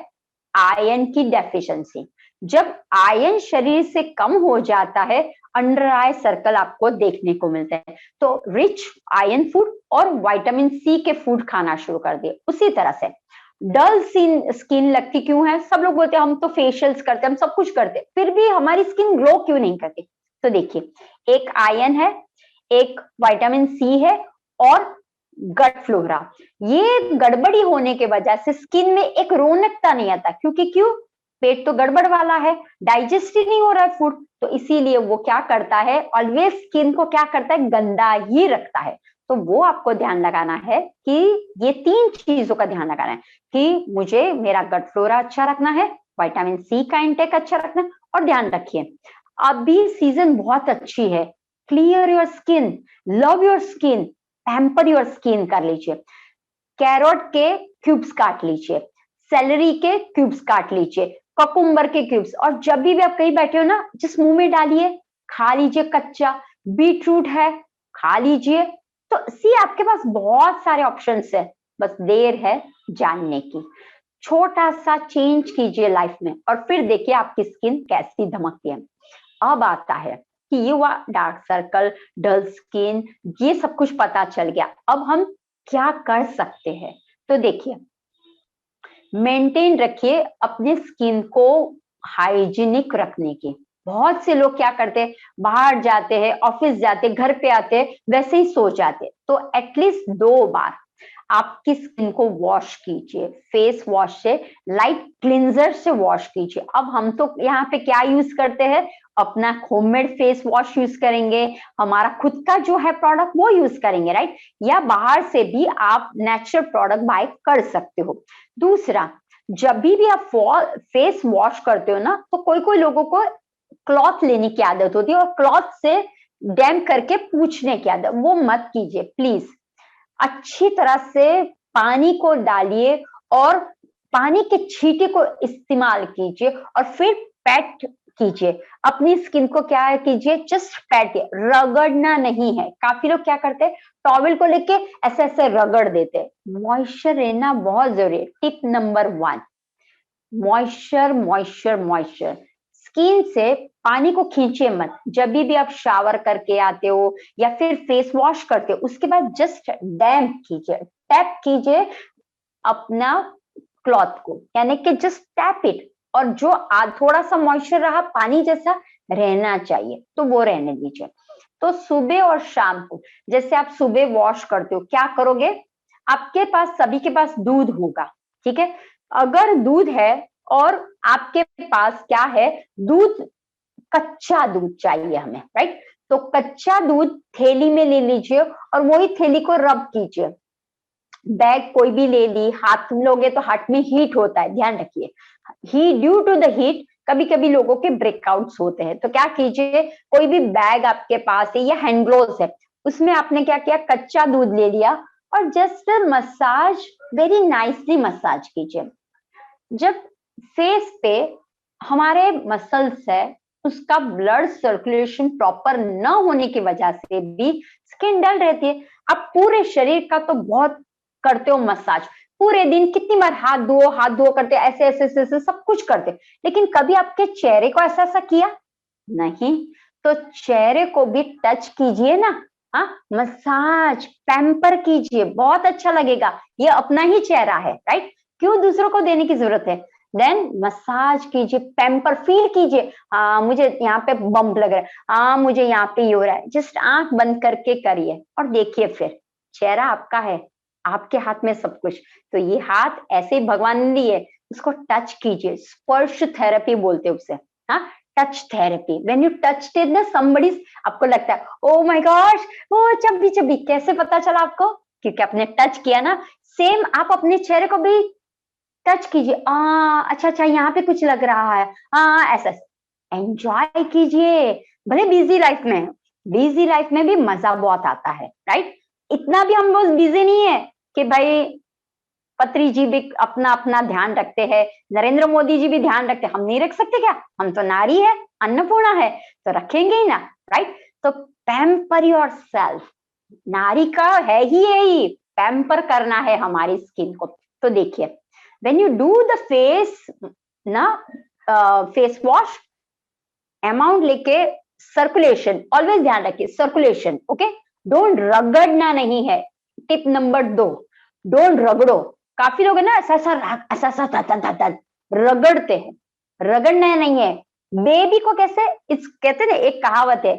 आयरन की डेफिशिएंसी। जब आयरन शरीर से कम हो जाता है, अंडर आई सर्कल आपको देखने को मिलते हैं। तो रिच आयरन फूड और विटामिन सी के फूड खाना शुरू कर दिए। उसी तरह से डल स्किन लगती क्यों है, सब लोग बोलते हैं हम तो फेशियल्स करते हैं, हम सब कुछ करते हैं, फिर भी हमारी स्किन ग्लो क्यों नहीं करती। तो देखिए, एक आयरन है, एक विटामिन सी है और गट फ्लोरा। ये गड़बड़ी होने के वजह से स्किन में एक रौनकता नहीं आता, क्योंकि क्यों, पेट तो गड़बड़ वाला है, डाइजेस्ट ही नहीं हो रहा है फूड। तो इसीलिए वो क्या करता है, ऑलवेज स्किन को क्या करता है, गंदा ही रखता है। तो वो आपको ध्यान लगाना है कि ये 3 चीजों का ध्यान लगाना है कि मुझे मेरा गट फ्लोरा अच्छा रखना है, विटामिन सी का इंटेक अच्छा रखना है। और ध्यान रखिए, अभी सीजन बहुत अच्छी है, clear your skin, love your skin, pamper your skin कर लीजिए। कैरोट के क्यूब्स काट लीजिए, सेलरी के क्यूब्स काट लीजिए, ककुम्बर के क्यूब्स, और जब भी आप कहीं बैठे हो ना, जिस मुंह में डालिए, खा लीजिए कच्चा। बीटरूट है, खा लीजिए। तो सी आपके पास बहुत सारे ऑप्शंस है, बस देर है जानने की। छोटा सा चेंज कीजिए लाइफ में और फिर देखिए आपकी स्किन कैसी धमकती है। अब आता है कि ये हुआ डार्क सर्कल, डल स्किन, ये सब कुछ पता चल गया। अब हम क्या कर सकते हैं, तो देखिए, मेंटेन रखिए अपने स्किन को हाइजीनिक रखने की। बहुत से लोग क्या करते हैं, बाहर जाते हैं, ऑफिस जाते हैं, घर पे आते हैं, वैसे ही सो जाते हैं। तो एटलीस्ट 2 बार आपकी स्किन को वॉश कीजिए, फेस वॉश से, लाइट क्लिंजर से वॉश कीजिए। अब हम तो यहाँ पे क्या यूज करते हैं, अपना होममेड फेस वॉश यूज करेंगे, हमारा खुद का जो है प्रोडक्ट वो यूज करेंगे, राइट। या बाहर से भी आप नेचुरल प्रोडक्ट बाय कर सकते हो। दूसरा, जब भी आप फेस वॉश करते हो ना, तो कोई कोई लोगों को क्लॉथ लेने की आदत होती है और क्लॉथ से डैम करके पूछने की आदत, वो मत कीजिए प्लीज। अच्छी तरह से पानी को डालिए और पानी के छींटे को इस्तेमाल कीजिए और फिर पैट कीजिए अपनी स्किन को। क्या कीजिए, जस्ट पैट, रगड़ना नहीं है। काफी लोग क्या करते हैं, टॉवल को लेके ऐसे ऐसे रगड़ देते हैं। मॉइस्चर रहना बहुत जरूरी है। Tip number 1, moisture moisture moisture. Skin से पानी को खींचे मत। जब भी आप शावर करके आते हो या फिर फेस वॉश करते हो, उसके बाद जस्ट डैम्प कीजिए, टैप कीजिए अपना क्लॉथ को, यानी कि जस्ट टैप इट। और जो थोड़ा सा मॉइस्चर रहा, पानी जैसा रहना चाहिए, तो वो रहने दीजिए। तो सुबह और शाम को, जैसे आप सुबह वॉश करते हो, क्या करोगे, आपके पास, सभी के पास दूध होगा, ठीक है। अगर दूध है और आपके पास क्या है, दूध, कच्चा दूध चाहिए हमें, राइट। तो कच्चा दूध थैली में ले लीजिए और वही थैली को रब कीजिए। बैग कोई भी ले ली, हाथ लोगे तो हाथ में हीट होता है, ध्यान रखिए। ही ड्यू टू द हीट कभी कभी लोगों के ब्रेकआउट्स होते हैं, तो क्या कीजिए, कोई भी बैग आपके पास है या हैंड ग्लोव्स है, उसमें आपने क्या किया, कच्चा दूध ले लिया और just massage, very nicely massage कीजिए। जब फेस पे हमारे मसल्स है, उसका ब्लड सर्कुलेशन प्रॉपर न होने की वजह से भी स्किन डल रहती है। आप पूरे शरीर का तो बहुत करते हो मसाज, पूरे दिन कितनी बार हाथ धो करते, ऐसे ऐसे ऐसे, ऐसे सब कुछ करते, लेकिन कभी आपके चेहरे को ऐसा ऐसा किया नहीं। तो चेहरे को भी टच कीजिए ना, हाँ, मसाज पैम्पर कीजिए, बहुत अच्छा लगेगा। ये अपना ही चेहरा है, राइट, क्यों दूसरों को देने की जरूरत है। देन मसाज कीजिए, पैम्पर फील कीजिए, हाँ मुझे यहाँ पे बम्प लग रहा है, हाँ मुझे यहाँ पे ये हो रहा है। जस्ट आंख बंद करके करिए और देखिए, फिर चेहरा आपका है, आपके हाथ में सब कुछ। तो ये हाथ ऐसे ही भगवान ने लिए, उसको टच कीजिए, स्पर्श थेरेपी बोलते हैं उसे, हाँ, touch therapy. When you touch it ना समबडी, आपको लगता है ओ माय गॉश, ओ चब्बी चब्बी, कैसे पता चला आपको, क्योंकि आपने टच किया ना। सेम आप अपने चेहरे को भी टच कीजिए, अच्छा अच्छा यहाँ पे कुछ लग रहा है, ऐसा एंजॉय कीजिए। भले बिजी लाइफ में भी मजा बहुत आता है, राइट। इतना भी हम लोग बिजी नहीं है कि भाई पत्री जी भी अपना अपना ध्यान रखते हैं, नरेंद्र मोदी जी भी ध्यान रखते हैं, हम नहीं रख सकते क्या, हम तो नारी है, अन्नपूर्णा है, तो रखेंगे ही ना, राइट। तो पैम्पर योर सेल्फ, नारी का है ही यही, पैम्पर करना है हमारी स्किन को। तो देखिए, when you do the face ना, फेस वॉश अमाउंट लेके, सर्कुलेशन ऑलवेज ध्यान रखिए, सर्कुलेशन, ओके, डोंट रगड़ना नहीं है। टिप नंबर 2, डोंट रगड़ो। काफी लोग है ना ऐसा ऐसा ऐसा रगड़ते हैं, रगड़ना नहीं है। बेबी को कैसे, इस कहते हैं ना, एक कहावत है,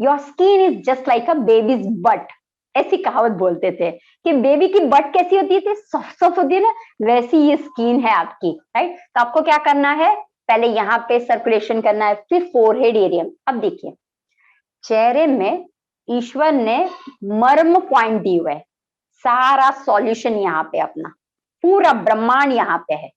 your skin is just like a babies but, ऐसी कहावत बोलते थे कि बेबी की बट कैसी होती थी, सॉफ्ट सॉफ्ट होती है ना, वैसी ये स्किन है आपकी, राइट। तो आपको क्या करना है, पहले यहाँ पे सर्कुलेशन करना है, फिर फोरहेड एरिया। अब देखिए, चेहरे में ईश्वर ने मर्म पॉइंट दी हुए है, सारा सॉल्यूशन यहाँ पे अपना, पूरा ब्रह्मांड यहाँ पे है।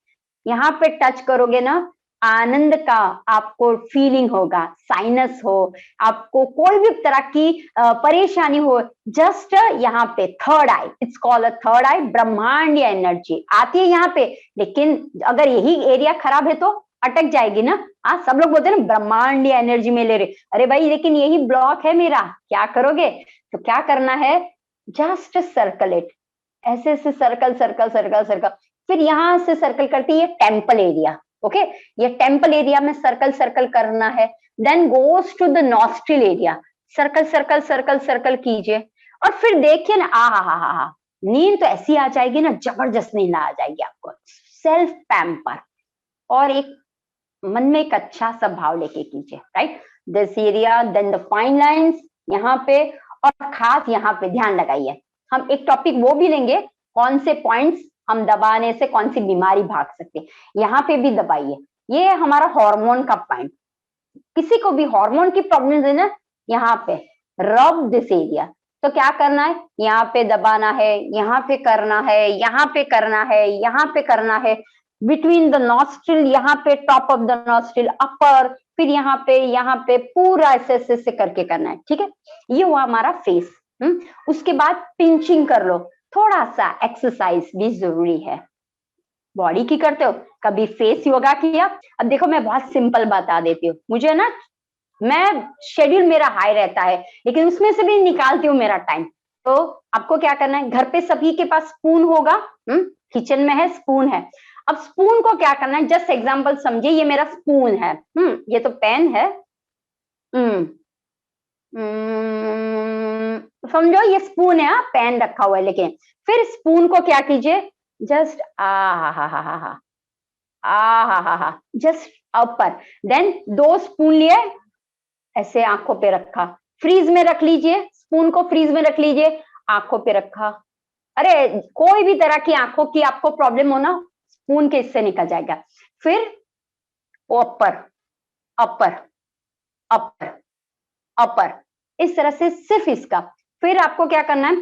यहाँ पे टच करोगे ना, आनंद का आपको फीलिंग होगा। साइनस हो, आपको कोई भी तरह की परेशानी हो, जस्ट यहाँ पे third eye, it's called a third eye, ब्रह्मांड या एनर्जी आती है यहाँ पे। लेकिन अगर यही एरिया खराब है तो अटक जाएगी ना। हाँ, सब लोग बोलते हैं ना ब्रह्मांड या एनर्जी में ले रहे, अरे भाई लेकिन यही ब्लॉक है मेरा, क्या करोगे। तो क्या करना है, जस्ट सर्कलेट, ऐसे ऐसे सर्कल सर्कल सर्कल सर्कल, फिर यहां से सर्कल करती है टेम्पल एरिया, ओके, ये टेम्पल एरिया में सर्कल सर्कल करना है। Then goes to the nostril area, circle circle circle circle कीजिए और फिर देखिए ना, हा, नींद तो ऐसी आ जाएगी ना, जबरदस्त नींद आ जाएगी आपको। सेल्फ पैम्पर, और एक मन में एक अच्छा सा भाव लेके कीजिए, right, this area, then the fine lines यहाँ पे, और खास यहाँ पे ध्यान लगाइए। हम एक टॉपिक वो भी लेंगे, कौन से पॉइंट्स हम दबाने से कौन सी बीमारी भाग सकती है, यहाँ पे भी दबाइए। ये हमारा हार्मोन का पॉइंट, किसी को भी हार्मोन की प्रॉब्लम है ना, यहाँ पे रब दिस एरिया। तो क्या करना है, यहाँ पे दबाना है, यहाँ पे करना है, यहाँ पे करना है, यहाँ पे करना है, बिटवीन द नॉस्ट्रिल, यहाँ पे टॉप ऑफ द नॉस्ट्रिल, अपर, फिर यहाँ पे पूरा ऐसे ऐसे करके करना है, ठीक है। ये हुआ हमारा फेस। उसके बाद पिंचिंग कर लो, थोड़ा सा एक्सरसाइज भी जरूरी है। बॉडी की करते हो, कभी फेस योगा किया। अब देखो, मैं बहुत सिंपल बता देती हूँ, मुझे ना, मैं शेड्यूल मेरा हाई रहता है, लेकिन उसमें से भी निकालती हूँ मेरा टाइम। तो आपको क्या करना है, घर पे सभी के पास स्पून होगा, किचन में है, स्पून है। अब स्पून को क्या करना है, जस्ट एग्जांपल समझिए, ये मेरा स्पून है, ये तो पेन है, समझो ये स्पून है, पेन रखा हुआ है, लेकिन फिर स्पून को क्या कीजिए, जस्ट जस्ट अपर, देन 2 स्पून लिए, ऐसे आंखों पे रखा, फ्रीज में रख लीजिए, स्पून को फ्रीज में रख लीजिए, आंखों पे रखा। अरे कोई भी तरह की आंखों की आपको प्रॉब्लम हो ना, खून के इससे निकल जाएगा। फिर अपर अपर अपर अपर, इस तरह से सिर्फ इसका। फिर आपको क्या करना है,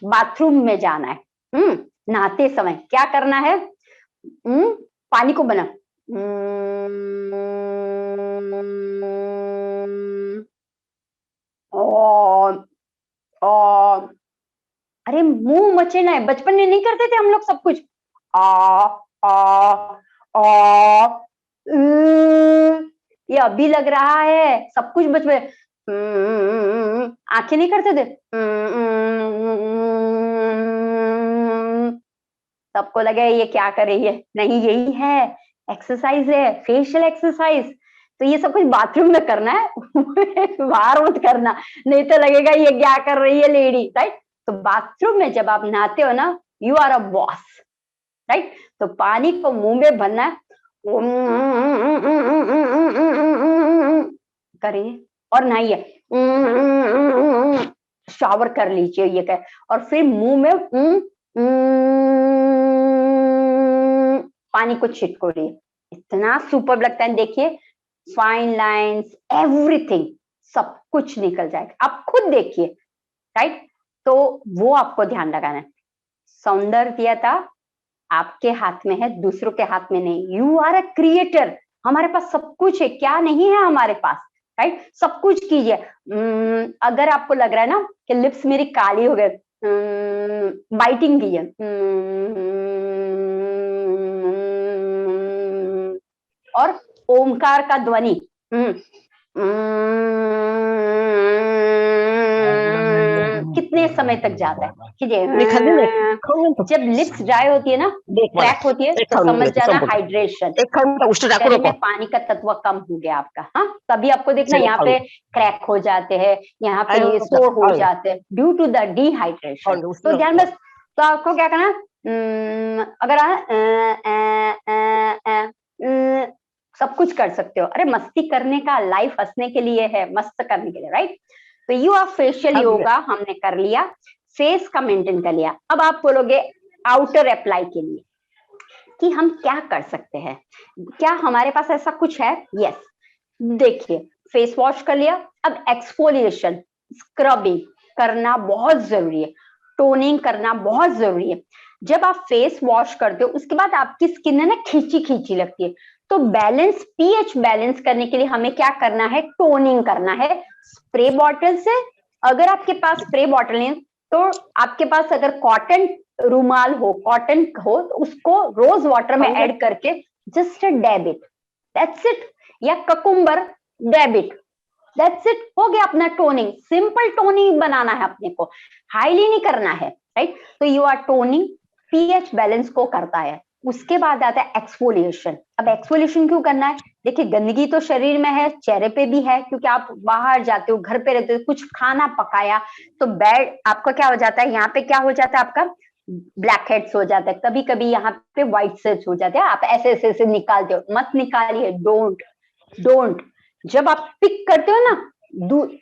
बाथरूम में जाना है। नहाते समय क्या करना है, पानी को बना और अरे मुंह मचेना है, बचपन में नहीं करते थे हम लोग सब कुछ, आ आ आ ये अभी लग रहा है सब कुछ बचपन, आंखें नहीं करते थे, सबको लगे ये क्या कर रही है, नहीं यही है एक्सरसाइज है, फेशियल एक्सरसाइज। तो ये सब कुछ बाथरूम में करना है बाहर मत करना, नहीं तो लगेगा ये क्या कर रही है लेडी, राइट। तो बाथरूम में जब आप नहाते हो ना, you are a boss, right. तो पानी को मुंह में भरना है, करिए और नहाइए, शावर कर लीजिए ये कह, और फिर मुंह में पानी को छिटकोरिए, इतना सुपर लगता है। देखिए फाइन लाइंस, एवरीथिंग, सब कुछ निकल जाएगा, आप खुद देखिए, राइट। तो वो आपको ध्यान लगाना है, सौंदर्यता आपके हाथ में है, दूसरों के हाथ में नहीं। यू आर अ क्रिएटर, हमारे पास सब कुछ है, क्या नहीं है हमारे पास, राइट। सब कुछ कीजिए। अगर आपको लग रहा है ना कि लिप्स मेरी काली हो गए, बाइटिंग कीजिए, और ओमकार का ध्वनि, कितने समय तक जाता है, कीजिए। जब लिप्स ड्राई होती है ना, क्रैक होती है, तो समझ जाना हाइड्रेशन, शरीर में पानी का तत्व कम हो गया आपका। हाँ, तभी आपको देखना यहाँ पे क्रैक हो जाते हैं, यहाँ पे ये सोर हो जाते हैं, ड्यू टू द डिहाइड्रेशन। तो ध्यान में, तो आपको क्या करना, अगर सब कुछ कर सकते हो, अरे मस्ती करने का, लाइफ हंसने के लिए है, मस्त करने के लिए, राइट। तो यू आप फेशियल योगा हमने कर लिया, फेस का मेंटेन कर लिया। अब आप बोलोगे आउटर अप्लाई के लिए कि हम क्या कर सकते हैं, क्या हमारे पास ऐसा कुछ है? यस, देखिए फेस वॉश कर लिया, अब एक्सफोलिएशन, स्क्रबिंग करना बहुत जरूरी है, टोनिंग करना बहुत जरूरी है। जब आप फेस वॉश करते हो उसके बाद आपकी स्किन है ना खींची खींची लगती है, तो बैलेंस, पीएच बैलेंस करने के लिए हमें क्या करना है, टोनिंग करना है स्प्रे बॉटल से। अगर आपके पास स्प्रे बॉटल नहीं तो आपके पास अगर कॉटन रुमाल हो, कॉटन हो, तो उसको रोज वाटर में ऐड करके just dab it, that's it, या cucumber dab it, that's it, हो गया अपना टोनिंग। सिंपल टोनिंग बनाना है अपने को, हाईली नहीं करना है, राइट। तो you are toning, pH balance को करता है। उसके बाद आता है एक्सफोलिएशन। अब एक्सफोलिएशन क्यों करना है? देखिए गंदगी तो शरीर में है, चेहरे पे भी है, क्योंकि आप बाहर जाते हो, घर पे रहते हो, कुछ खाना पकाया तो बैड आपका क्या हो जाता है, यहाँ पे क्या हो जाता है, आपका ब्लैक हेड्स हो जाता है, कभी कभी यहाँ पे व्हाइट सेल्स हो जाते हैं, आप ऐसे ऐसे ऐसे निकालते हो, मत निकालिए, डोंट डोंट। जब आप पिक करते हो ना,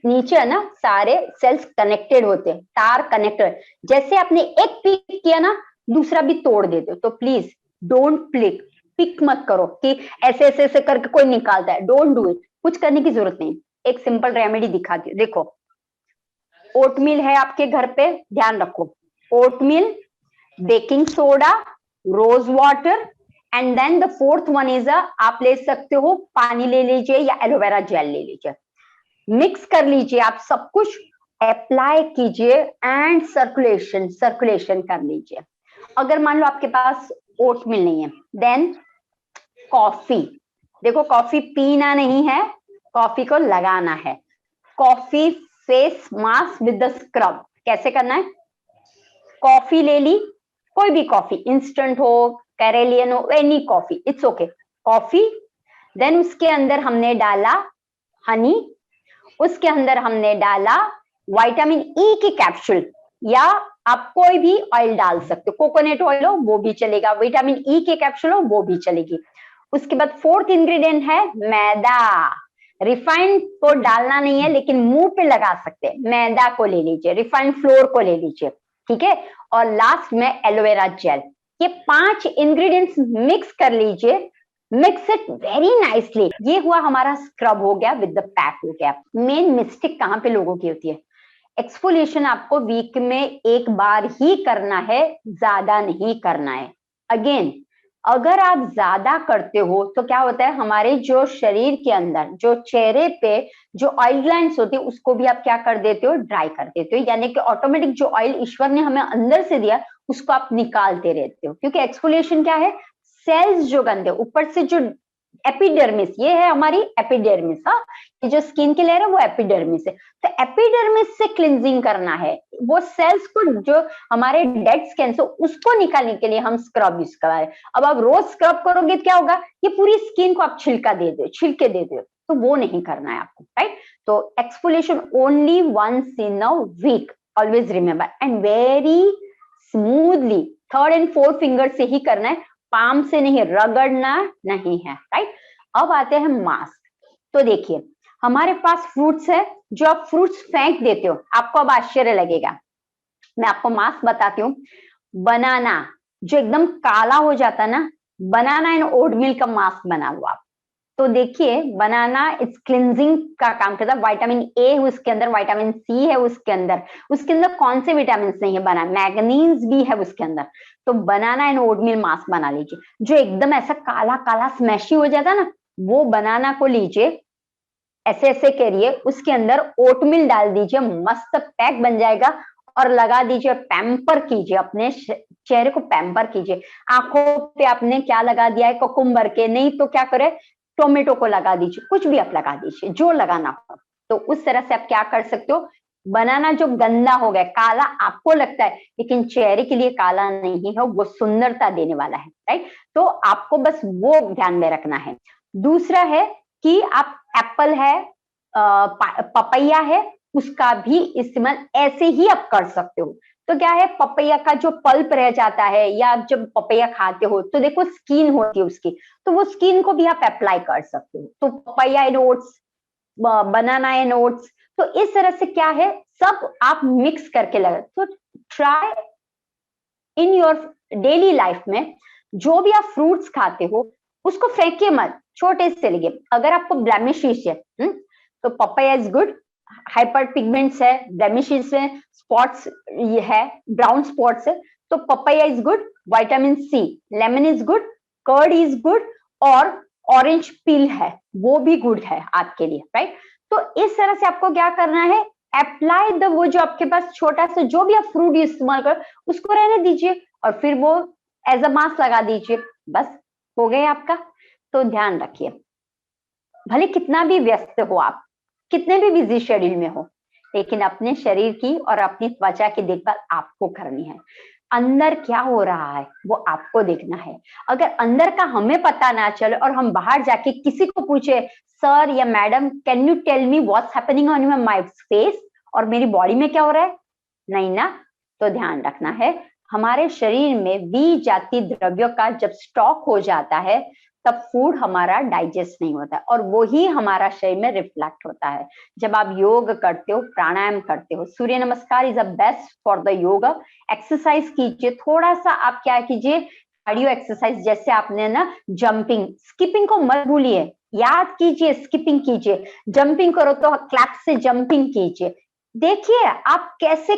नीचे है ना सारे सेल्स कनेक्टेड होते हैं, तार कनेक्टेड, जैसे आपने एक पिक किया ना दूसरा भी तोड़ देते हो। तो प्लीज डोंट पिक मत करो कि ऐसे ऐसे ऐसे करके कोई निकालता है, डोंट डू इट, कुछ करने की जरूरत नहीं। एक सिंपल रेमेडी दिखाती हूँ, देखो ओटमील है आपके घर पे, ध्यान रखो, oatmeal, baking soda, rose water, and then the fourth one is आप ले सकते हो पानी ले लीजिए या एलोवेरा जेल ले लीजिए, मिक्स कर लीजिए आप सब कुछ, अप्लाई कीजिए एंड सर्कुलेशन कर लीजिए। अगर मान लो आपके पास ओटमील नहीं है, देन कॉफी, देखो कॉफी पीना नहीं है, कॉफी को लगाना है। Coffee face mask with the scrub कैसे करना है, कॉफी ले ली, कोई भी कॉफी, इंस्टेंट हो, कैरेलियन हो, any coffee, it's okay, coffee, then उसके अंदर हमने डाला हनी, उसके अंदर हमने डाला विटामिन ई की कैप्सूल, या आप कोई भी ऑयल डाल सकते हो, कोकोनट ऑयल हो वो भी चलेगा, विटामिन ई के कैप्सूल हो वो भी चलेगी। उसके बाद फोर्थ इंग्रेडिएंट है मैदा, रिफाइंड को डालना नहीं है लेकिन मुंह पे लगा सकते हैं, मैदा को ले लीजिए, रिफाइंड फ्लोर को ले लीजिए, ठीक है। और लास्ट में एलोवेरा जेल, ये 5 इंग्रेडिएंट्स मिक्स कर लीजिए, मिक्स इट वेरी नाइसली। ये हुआ हमारा स्क्रब हो गया विद द पैक हो गया। मेन मिस्टेक कहाँ पे लोगों की होती है, एक्सफोलिएशन आपको वीक में एक बार ही करना है, ज्यादा नहीं करना है। अगेन अगर आप ज्यादा करते हो तो क्या होता है, हमारे जो शरीर के अंदर जो चेहरे पे जो ऑयल ग्लैंड्स होती है उसको भी आप क्या कर देते हो, ड्राई कर देते हो, यानी कि ऑटोमेटिक जो ऑयल ईश्वर ने हमें अंदर से दिया उसको आप निकालते रहते हो। क्योंकि एक्सफोलिएशन क्या है, सेल्स जो गंदे ऊपर से जो एपिडर्मिस, ये है हमारी एपिडर्मिस, हाँ ये जो स्किन की लेयर है वो एपिडर्मिस है। तो एपिडर्मिस से क्लिंजिंग करना है, वो सेल्स को जो हमारे डेड स्किन से उसको निकालने के लिए हम स्क्रब यूज कर रहे हैं। अब आप रोज स्क्रब करोगे तो क्या होगा, ये पूरी स्किन को आप छिलके दे दो, तो वो नहीं करना है आपको, राइट। तो exfoliation only once in a week, always remember, and very smoothly 3rd and 4th finger से ही करना है, पाम से नहीं, रगड़ना नहीं है, राइट। अब आते हैं मास्क। तो देखिए हमारे पास फ्रूट्स है, जो आप फ्रूट्स फेंक देते हो, आपको अब आश्चर्य लगेगा, मैं आपको मास्क बताती हूँ। बनाना जो एकदम काला हो जाता ना, बनाना एंड ओट मिल्क का मास्क बना हुआ आप, तो देखिए बनाना इट्स क्लिंजिंग का काम करता है। विटामिन ए है उसके अंदर, विटामिन सी है उसके अंदर कौन से विटामिन नहीं है, बना मैग्नीज भी है उसके अंदर। तो बनाना एंड ओटमील मास्क बना लीजिए, जो एकदम ऐसा काला काला स्मैशी हो जाता ना, वो बनाना को लीजिए, ऐसे ऐसे करिए, उसके अंदर ओटमील डाल दीजिए, मस्त पैक बन जाएगा, और लगा दीजिए, पैम्पर कीजिए अपने चेहरे को, पैम्पर कीजिए। आंखों पे आपने क्या लगा दिया है, कुकुम्बर के, नहीं तो क्या करे, टोमेटो को लगा दीजिए, कुछ भी आप लगा दीजिए जो लगाना हो। तो उस तरह से आप क्या कर सकते हो, बनाना जो गंदा हो गया, काला आपको लगता है, लेकिन चेहरे के लिए काला नहीं है, वो सुंदरता देने वाला है, राइट। तो आपको बस वो ध्यान में रखना है। दूसरा है कि आप एप्पल है, पपैया है, उसका भी इस्तेमाल ऐसे ही आप कर सकते हो। तो क्या है, पपैया का जो पल्प रह जाता है, या आप जब पपैया खाते हो तो देखो स्किन होती है उसकी, तो वो स्किन को भी आप अप्लाई कर सकते हो। तो papaya and oats, banana and oats, तो इस तरह से क्या है, सब आप मिक्स करके लगा। तो try in your daily life में, जो भी आप फ्रूट्स खाते हो उसको फेंके मत, छोटे से लिए। अगर आपको ब्लेमिशेस है, तो papaya is good, hyper pigments है, ब्लेमिशेस है, स्पॉट्स ये है, ब्राउन स्पॉट्स है, तो papaya is good. Vitamin C, lemon is good, curd is good, और ऑरेंज पील है वो भी गुड है आपके लिए, राइट। तो इस तरह से आपको क्या करना है, अप्लाई द, वो जो आपके पास छोटा सा जो भी आप फ्रूट इस्तेमाल कर उसको रहने दीजिए, और फिर वो एज अ मास्क लगा दीजिए, बस हो गया आपका। तो ध्यान रखिए, भले कितना भी व्यस्त हो आप, कितने भी बिजी शेड्यूल में हो, लेकिन अपने शरीर की और अपनी त्वचा की देखभाल आपको करनी है। अंदर क्या हो रहा है वो आपको देखना है। अगर अंदर का हमें पता ना चले और हम बाहर जाके किसी को पूछे, सर या madam can you tell me what's happening on my face, और मेरी बॉडी में क्या हो रहा है, नहीं ना। तो ध्यान रखना है, हमारे शरीर में बीज जाति द्रव्यों का जब स्टॉक हो जाता है, तब फूड हमारा डाइजेस्ट नहीं होता, और वो ही हमारा शरीर में रिफ्लेक्ट होता है। जब आप योग करते हो, प्राणायाम करते हो, सूर्य नमस्कार is a best for the yoga. Exercise कीजिए, थोड़ा सा आप क्या कीजिए, कार्डियो एक्सरसाइज, जैसे आपने ना जंपिंग, स्किपिंग को मत भूलिए, याद कीजिए, स्किपिंग कीजिए, जंपिंग करो तो क्लैप से जंपिंग कीजिए। देखिए आप कैसे,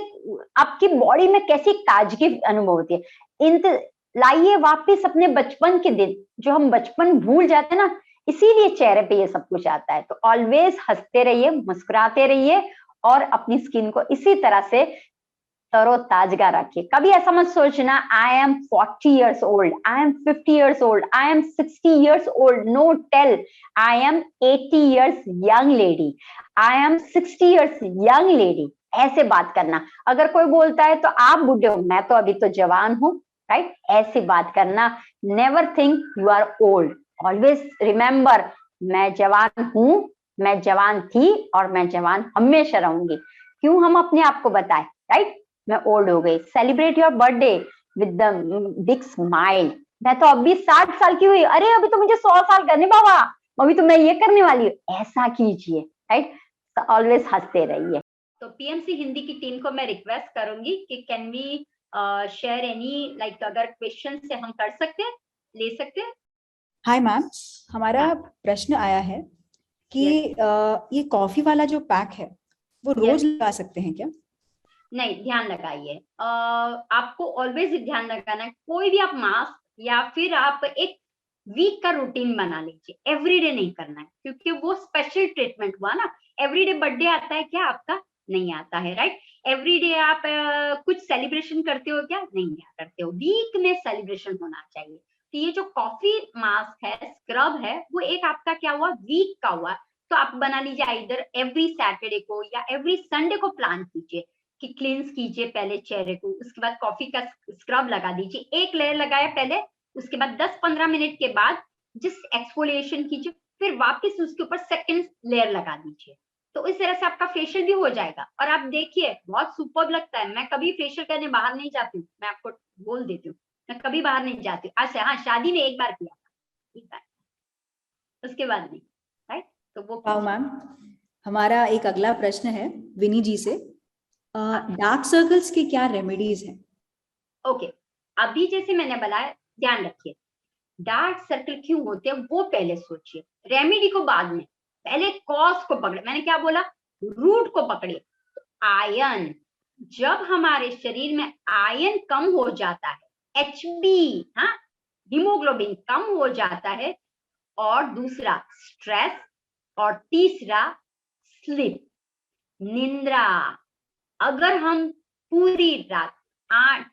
आपकी बॉडी में कैसी ताजगी अनुभव होती है। लाइए वापिस अपने बचपन के दिन, जो हम बचपन भूल जाते हैं ना, इसीलिए चेहरे पे ये सब कुछ आता है। तो ऑलवेज हंसते रहिए, मुस्कुराते रहिए, और अपनी स्किन को इसी तरह से तरोताजा रखिए। कभी ऐसा मत सोचना I am 40 years old, I am 50 years old, I am 60 years old, no tell, I am 80 years young lady, I am 60 years young lady, ऐसे बात करना। अगर कोई बोलता है तो आप बूढ़े हो, मैं तो अभी तो जवान हूँ, राइट, ऐसी बात करना। Never think you are old, always remember, मैं जवान हूँ, मैं जवान थी, और मैं जवान हमेशा रहूंगी। क्यों हम अपने आप को बताएं, राइट, मैं ओल्ड हो गई। Celebrate your birthday with the big smile. मैं तो अभी 60 साल की हुई, अरे अभी तो मुझे 100 साल करने बाबा, अभी तो मैं ये करने वाली हूँ, ऐसा कीजिए, राइट। ऑलवेज हंसते रहिए। तो पीएमसी हिंदी की टीम को मैं रिक्वेस्ट करूंगी कि can we share any like अगर क्वेश्चन से हम कर सकते हैं, ले सकते हैं। हाय मैम, हमारा हाँ, प्रश्न आया है कि यस ये कॉफी वाला जो पैक है वो रोज यस। लगा सकते हैं क्या? नहीं, ध्यान लगाइए, आपको ऑलवेज ध्यान लगाना है, कोई भी आप मास्क या फिर आप एक वीक का रूटीन बना लीजिए, एवरीडे नहीं करना है, क्योंकि वो स्पेशल ट्रीटमेंट हुआ ना। एवरीडे बर्थडे आता है क्या आपका? नहीं आता है, राइट? एवरीडे आप कुछ सेलिब्रेशन करते हो क्या? नहीं करते हो। वीक में सेलिब्रेशन होना चाहिए। तो ये जो कॉफी मास्क है, स्क्रब है, वो एक आपका क्या हुआ, वीक का हुआ। तो आप बना लीजिए, इधर एवरी सैटरडे को या एवरी संडे को प्लान कीजिए कि क्लींस कीजिए पहले चेहरे को, उसके बाद कॉफी का स्क्रब लगा दीजिए, एक लेयर लगाया पहले, उसके बाद 10-15 मिनट के बाद जस्ट एक्सफोलिएशन कीजिए, फिर वापस उसके ऊपर सेकंड लेयर लगा दीजिए। तो इस तरह से आपका फेशियल भी हो जाएगा और आप देखिए बहुत सुपर्ब लगता है। मैं कभी फेशियल करने बाहर नहीं जाती हूँ, मैं आपको बोल देती हूँ, मैं कभी बाहर नहीं जाती। अच्छा हाँ, शादी में एक बार किया था, एक बार, उसके बाद नहीं, राइट? तो वो वाह कीजिए। मैम, हमारा एक अगला प्रश्न है विनी जी से। हाँ, डार्क सर्कल्स की क्या रेमेडीज हैं? ओके। अभी जैसे मैंने बताया, ध्यान रखिए, डार्क सर्कल क्यों होते हैं वो पहले सोचिए, रेमेडी को बाद में, पहले कॉज को पकड़े। मैंने क्या बोला? रूट को पकड़िए। आयन, जब हमारे शरीर में आयन कम हो जाता है, एचबी, हाँ, हीमोग्लोबिन कम हो जाता है, और दूसरा स्ट्रेस, और तीसरा स्लीप, निंद्रा। अगर हम पूरी रात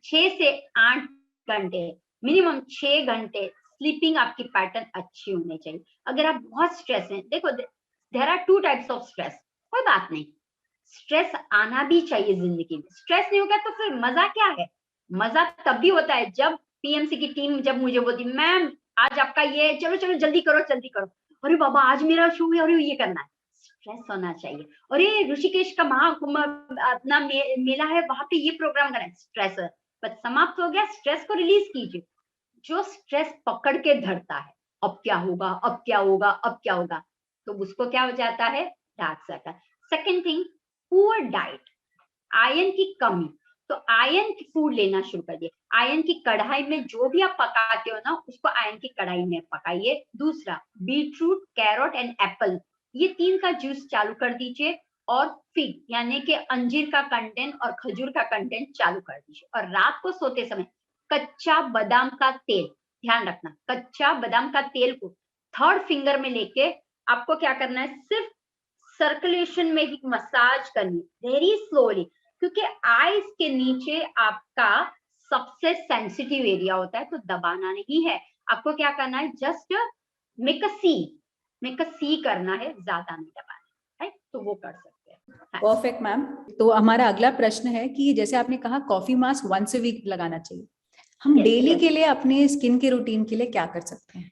6 से 8 घंटे, मिनिमम 6 घंटे स्लीपिंग आपकी पैटर्न अच्छी होनी चाहिए। अगर आप बहुत स्ट्रेस हैं, देखो there are 2 types of stress, कोई बात नहीं, स्ट्रेस आना भी चाहिए जिंदगी में। स्ट्रेस नहीं होगा तो फिर मजा क्या है? मजा तब भी होता है जब पीएमसी की टीम जब मुझे बोलती, मैम आज आपका ये, चलो चलो जल्दी करो जल्दी करो, अरे बाबा आज मेरा शो है, अरे ये करना है। स्ट्रेस होना चाहिए। अरे ऋषिकेश का महाकुंभ अपना मेला है, वहां पे ये प्रोग्राम करना है, स्ट्रेस बस समाप्त हो गया। स्ट्रेस को रिलीज कीजिए। जो स्ट्रेस पकड़ के धरता है, अब क्या होगा, अब क्या होगा, अब क्या होगा, तो उसको क्या हो जाता है? Dark circle. Second thing, poor diet, iron की कमी। तो आयरन की फूड लेना शुरू कर दिए। आयरन की कढ़ाई में जो भी आप पकाते हो ना, उसको आयरन की कढ़ाई में पकाइए। दूसरा, बीटरूट, कैरोट एंड एप्पल, ये 3 का जूस चालू कर दीजिए। और फिग यानी कि अंजीर का कंटेंट और खजूर का कंटेंट चालू कर दीजिए। और रात को सोते समय कच्चा बादाम का तेल, ध्यान रखना, कच्चा बादाम का तेल को थर्ड फिंगर में लेके आपको क्या करना है, सिर्फ सर्कुलेशन में ही मसाज करनी, वेरी स्लोली, क्योंकि आईज के नीचे आपका सबसे सेंसिटिव एरिया होता है, तो दबाना नहीं है। आपको क्या करना है, जस्ट मेक अ सी करना है, ज्यादा नहीं दबाना है, तो वो कर सकते हैं। Perfect ma'am. तो हमारा अगला प्रश्न है कि जैसे आपने कहा coffee mask once a week लगाना चाहिए, हम यस डेली यस। के लिए अपने स्किन के रूटीन के लिए क्या कर सकते हैं?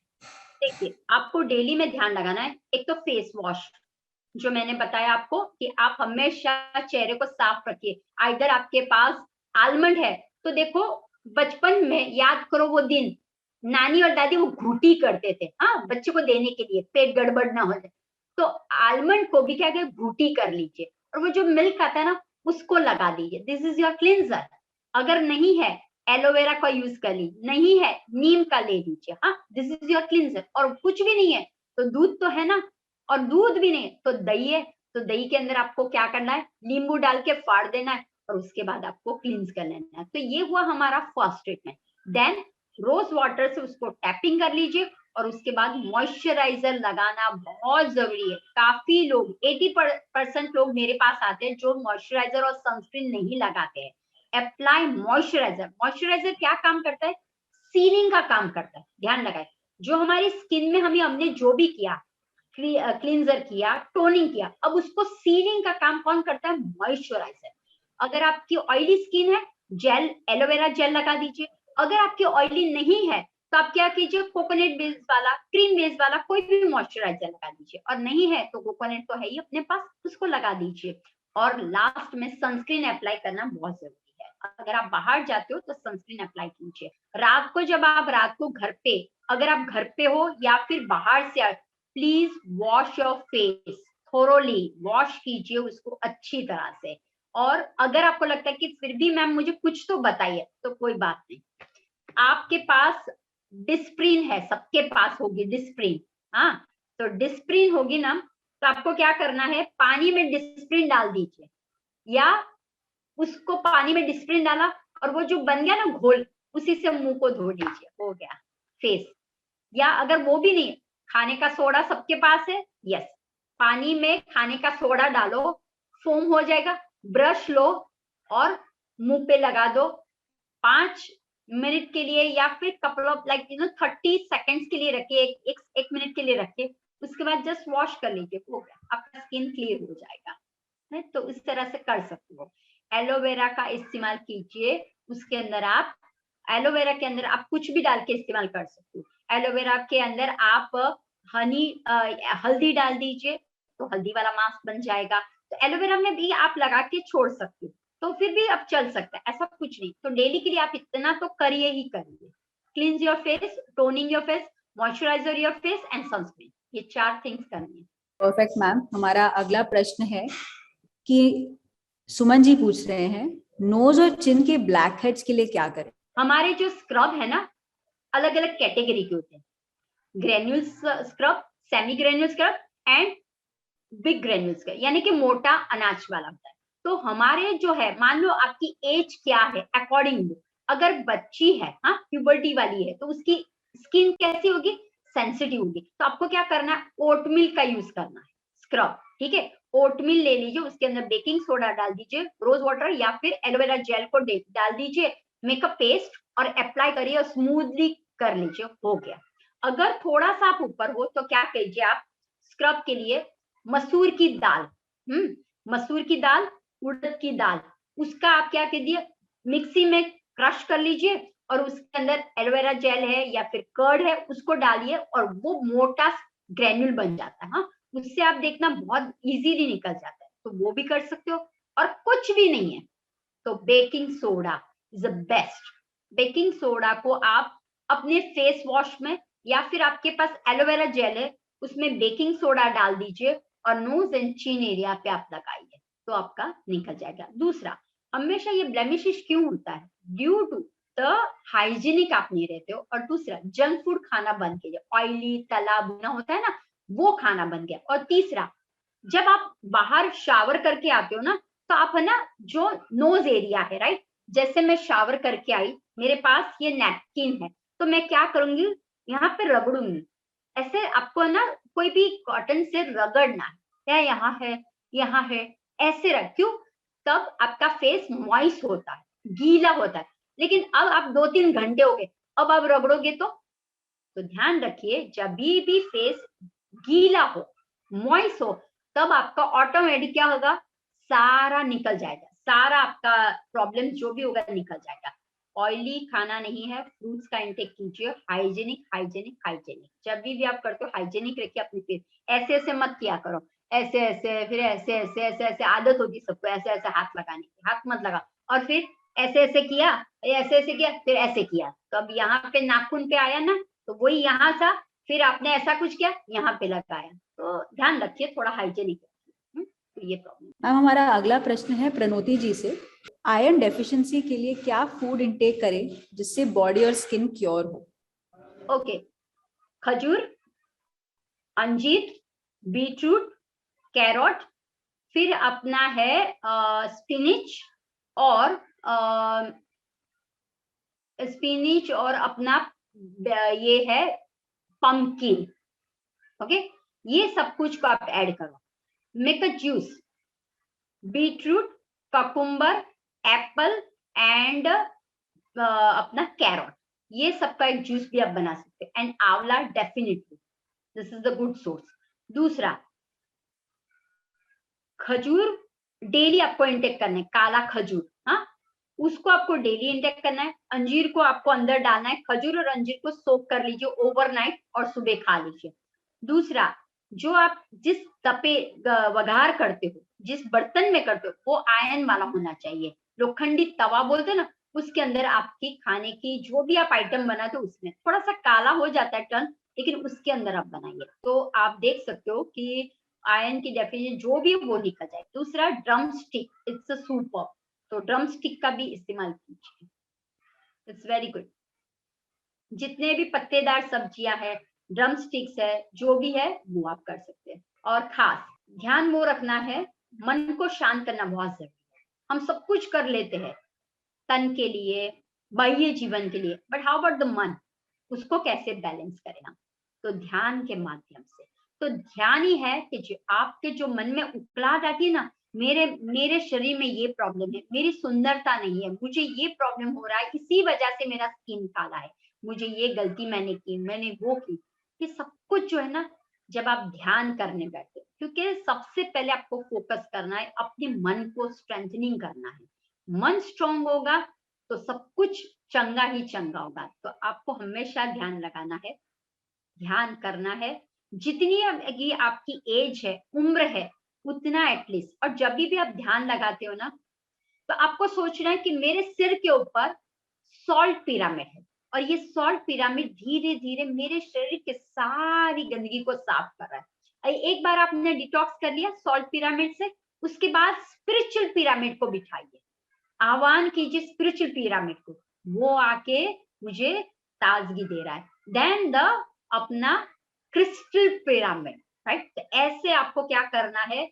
देखिए, आपको डेली में ध्यान लगाना है, एक तो फेस वॉश, जो मैंने बताया आपको कि आप हमेशा चेहरे को साफ रखिए। इधर आपके पास आलमंड है, तो देखो बचपन में याद करो वो दिन, नानी और दादी वो घूटी करते थे, हाँ, बच्चे को देने के लिए, पेट गड़बड़ ना हो जाए। तो आलमंड को भी क्या करें, घूटी कर लीजिए, और वो जो मिल्क आता है ना, उसको लगा दीजिए। This is your cleanser. अगर नहीं है, एलोवेरा का यूज कर लीजिए, नहीं है, नीम का ले लीजिए, हाँ, दिस इज योर क्लिंजर। और कुछ भी नहीं है तो दूध तो है ना, और दूध भी नहीं तो दही है, तो दही के अंदर आपको क्या करना है, नींबू डाल के फाड़ देना है, और उसके बाद आपको क्लींस कर लेना है। तो ये हुआ हमारा first treatment. Then rose water से उसको टैपिंग कर लीजिए, और उसके बाद मॉइस्चराइजर लगाना बहुत जरूरी है। काफी लोग 80% लोग मेरे पास आते हैं जो मॉइस्चराइजर और सनस्क्रीन नहीं लगाते हैं। Apply moisturiser. मॉइस्चराइजर क्या काम करता है, सीलिंग का काम करता है, ध्यान लगाए। जो हमारी स्किन में हमने जो भी किया, क्लींजर किया, टोनिंग किया, अब उसको सीलिंग का काम कौन करता है, मॉइस्चराइजर। अगर आपकी ऑयली स्किन है, जेल, एलोवेरा जेल लगा दीजिए। अगर आपकी ऑयली नहीं है तो आप क्या कीजिए, कोकोनट बेस वाला, क्रीम बेस वाला कोई भी मॉइस्चराइजर लगा दीजिए, और नहीं है तो कोकोनट तो है ही अपने पास, उसको लगा दीजिए। और लास्ट में सनस्क्रीन अप्लाई करना बहुत जरूरी है। अगर आप बाहर जाते हो तो सनस्क्रीन अप्लाई कीजिए। रात को जब आप रात को घर पे, अगर आप घर पे हो या फिर बाहर से आए, please wash your face, thoroughly wash कीजिए उसको अच्छी तरह से। और अगर आपको लगता है कि फिर भी मैम मुझे कुछ तो बताइए, तो कोई बात नहीं, आपके पास डिस्प्रिन है, सबके पास होगी डिस्प्रिन। हाँ, तो डिस्प्रिन होगी ना, तो आपको क्या करना है, पानी में डिस्प्रिन डाल दीजिए, या उसको पानी में डिस्प्रिन डाला और वो जो बन गया ना घोल, उसी से मुंह को धो लीजिए, हो गया फेस। या अगर वो भी नहीं, खाने का सोडा सबके पास है, यस, पानी में खाने का सोडा डालो, फोम हो जाएगा, ब्रश लो और मुंह पे लगा दो 5 मिनट के लिए, या फिर कपल ऑफ 30 सेकेंड्स के लिए रखिए, एक मिनट के लिए रखिए, उसके बाद जस्ट वॉश कर लीजिए, हो गया, आपका स्किन क्लियर हो जाएगा। है, तो इस तरह से कर सकते हो। एलोवेरा का इस्तेमाल कीजिए, उसके अंदर आप एलोवेरा के अंदर आप कुछ भी डाल के इस्तेमाल कर सकते हो। एलोवेरा के अंदर आप हल्दी डाल दीजिए, तो हल्दी वाला मास्क बन जाएगा। तो एलोवेरा में भी आप लगा के छोड़ सकते हो, तो फिर भी अब चल सकता है, ऐसा कुछ नहीं। तो डेली के लिए आप इतना तो करिए ही करिए। क्लींस your face, toning your face, moisturiser your face and sunscreen, ये 4 थिंग्स करनी है। Perfect ma'am. हमारा अगला प्रश्न है कि सुमन जी पूछ रहे हैं, नोज और चिन के ब्लैक हेड्स के लिए क्या करें? हमारे जो स्क्रब है ना, अलग अलग कैटेगरी के होते हैं, granule scrub, semi granule scrub and big granule scrub, यानी कि मोटा अनाज वाला होता है। तो हमारे जो है, मान लो आपकी एज क्या है, अकॉर्डिंग, अगर बच्ची है, हाँ, प्यूबर्टी वाली है, तो उसकी स्किन कैसी होगी, सेंसिटिव होगी। तो आपको क्या करना है, ओटमिल का यूज करना है स्क्रब, ठीक है। ओटमिल ले लीजिए, उसके अंदर बेकिंग सोडा डाल दीजिए, रोज वाटर या फिर एलोवेरा जेल को डाल दीजिए, मेकअप पेस्ट, और अप्लाई करिए और स्मूथली कर लीजिए, हो गया। अगर थोड़ा सा आप ऊपर हो तो क्या कीजिए, आप स्क्रब के लिए मसूर की दाल, मसूर की दाल, उड़द की दाल, उसका आप क्या कीजिए, मिक्सी में क्रश कर लीजिए, और उसके अंदर एलोवेरा जेल है या फिर कर्ड है, उसको डालिए, और वो मोटा ग्रेन्यूल बन जाता है। हाँ, उससे आप देखना बहुत इजीली निकल जाता है, तो वो भी कर सकते हो। और कुछ भी नहीं है तो baking soda is the best. Baking soda को आप अपने फेस वॉश में, या फिर आपके पास एलोवेरा जेल है, उसमें बेकिंग सोडा डाल दीजिए और नोज एंड चिन एरिया पे आप लगाइए, तो आपका निकल जाएगा। दूसरा, हमेशा ये ब्लेमिशिश क्यों होता है, ड्यू टू द हाइजीनिक आप नहीं रहते हो, और दूसरा जंक फूड खाना बंद कीजिए, ऑयली तला भुना होता है ना, वो खाना बन गया। और तीसरा, जब आप बाहर शावर करके आते हो ना, तो आप है ना, जो नोज एरिया है, राइट, जैसे मैं शावर करके आई, मेरे पास ये नैपकिन है, तो मैं क्या करूंगी, यहाँ पे रगड़ूंगी, ऐसे आपको है ना, कोई भी कॉटन से रगड़ना है, या यहाँ है, ऐसे रख, क्यों, तब आपका फेस मॉइस्ट होता है, गीला होता है। लेकिन अब आप 2-3 घंटे हो गए, अब आप रगड़ोगे तो ध्यान रखिए, जब भी फेस गीला हो, मॉइस्ट हो, तब आपका ऑटोमेटिक क्या होगा, सारा निकल जाएगा, सारा आपका प्रॉब्लम जो भी होगा निकल जाएगा। ऑयली खाना नहीं है, फ्रूट्स का इंटेक कीजिए, हाइजेनिक हाइजेनिक हाइजेनिक, जब भी आप करते हो हाइजेनिक रखिए अपनी फेस, ऐसे ऐसे मत किया करो, ऐसे ऐसे, फिर ऐसे ऐसे ऐसे ऐसे, आदत होती सबको ऐसे ऐसे हाथ लगाने की, हाथ मत लगा, और फिर ऐसे ऐसे किया, ऐसे ऐसे किया, फिर ऐसे किया, तो अब यहाँ पे नाखून पे आया ना, तो वही यहाँ था, फिर आपने ऐसा कुछ किया, यहाँ पे लगाया, तो ध्यान रखिए, थोड़ा हाइजेनिक रखिए। तो ये प्रॉब्लम। मैम, हमारा अगला प्रश्न है प्रणोति जी से, आयरन डेफिशिएंसी के लिए क्या फूड इंटेक करें जिससे बॉडी और स्किन क्योर हो? ओके, खजूर, अंजीर, बीटरूट, कैरोट, फिर अपना है स्पिनिच, और स्पिनिच, और अपना ये है पंपकिन, ओके, ये सब कुछ को आप ऐड करो, make a juice, beetroot, cucumber, Apple and अपना कैरोट, ये सबका एक जूस भी आप बना सकते हैं। एंड आंवला definitely, this is the good source. दूसरा, खजूर डेली आपको इंटेक करना है, काला खजूर, हाँ, उसको आपको डेली इंटेक करना है। अंजीर को आपको अंदर डालना है, खजूर और अंजीर को सोक कर लीजिए ओवरनाइट और सुबह खा लीजिए। दूसरा, जो आप जिस तपे वघार करते हो, जिस बर्तन में करते हो, वो आयरन वाला होना चाहिए, लोखंडी तवा बोलते हैं ना, उसके अंदर आपकी खाने की जो भी आप आइटम बनाते हो, उसमें थोड़ा सा काला हो जाता है टर्न, लेकिन उसके अंदर आप बनाइए। तो आप देख सकते हो कि आयरन की डेफिनेशन जो भी वो निकल जाए। दूसरा drum stick, it's a super, तो ड्रम स्टिक का भी इस्तेमाल कीजिए, इट्स वेरी गुड। जितने भी पत्तेदार सब्जियां है, ड्रम स्टिक्स है, जो भी है वो आप कर सकते हैं। और खास ध्यान वो रखना है, मन को शांत करना बहुत जरूरी है। हम सब कुछ कर लेते हैं तन के लिए, बाह्य जीवन के लिए, बट हाउ अबाउट द मन, उसको कैसे बैलेंस करें हम? तो ध्यान के माध्यम से। तो ध्यान ही है कि जो आपके जो मन में उकलाहट आती है ना, मेरे मेरे शरीर में ये प्रॉब्लम है, मेरी सुंदरता नहीं है, मुझे ये प्रॉब्लम हो रहा है, इसी वजह से मेरा स्किन काला है, मुझे ये गलती मैंने की, मैंने वो की, ये सब कुछ जो है ना, जब आप ध्यान करने बैठते, क्योंकि सबसे पहले आपको फोकस करना है, अपने मन को स्ट्रेंथनिंग करना है। मन स्ट्रांग होगा तो सब कुछ चंगा ही चंगा होगा। तो आपको हमेशा ध्यान लगाना है, ध्यान करना है, जितनी ये आपकी एज है, उम्र है, उतना एटलीस्ट। और जब भी आप ध्यान लगाते हो ना, तो आपको सोचना है कि मेरे सिर के ऊपर सॉल्ट पिरामिड है, और ये सॉल्ट पिरामिड धीरे धीरे मेरे शरीर के सारी गंदगी को साफ कर रहा है। एक बार आपने डिटॉक्स कर लिया सॉल्ट पिरामिड से, उसके बाद स्पिरिचुअल पिरामिड को बिठाइए, आह्वान कीजिए स्पिरिचुअल पिरामिड को, वो आके मुझे ताजगी दे रहा है। देन द अपना क्रिस्टल पिरामिड, राइट? तो ऐसे आपको क्या करना है,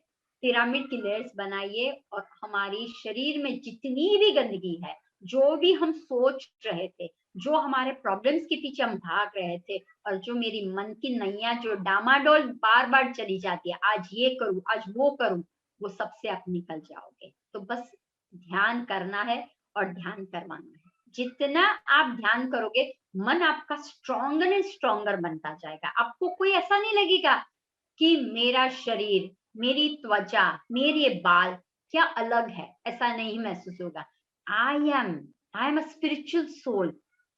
पिरामिड की लेयर्स बनाइए, और हमारी शरीर में जितनी भी गंदगी है, जो भी हम सोच रहे थे, जो हमारे प्रॉब्लम्स के पीछे हम भाग रहे थे, और जो मेरी मन की नैया जो डामाडोल बार बार चली जाती है, आज ये करूं, आज वो करूं, वो सबसे आप निकल जाओगे। तो बस ध्यान करना है और ध्यान करवाना है। जितना आप ध्यान करोगे, मन आपका स्ट्रॉन्गर एंड स्ट्रॉन्गर बनता जाएगा। आपको कोई ऐसा नहीं लगेगा कि मेरा शरीर, मेरी त्वचा, मेरे बाल क्या अलग है, ऐसा नहीं महसूस होगा। I am a spiritual soul.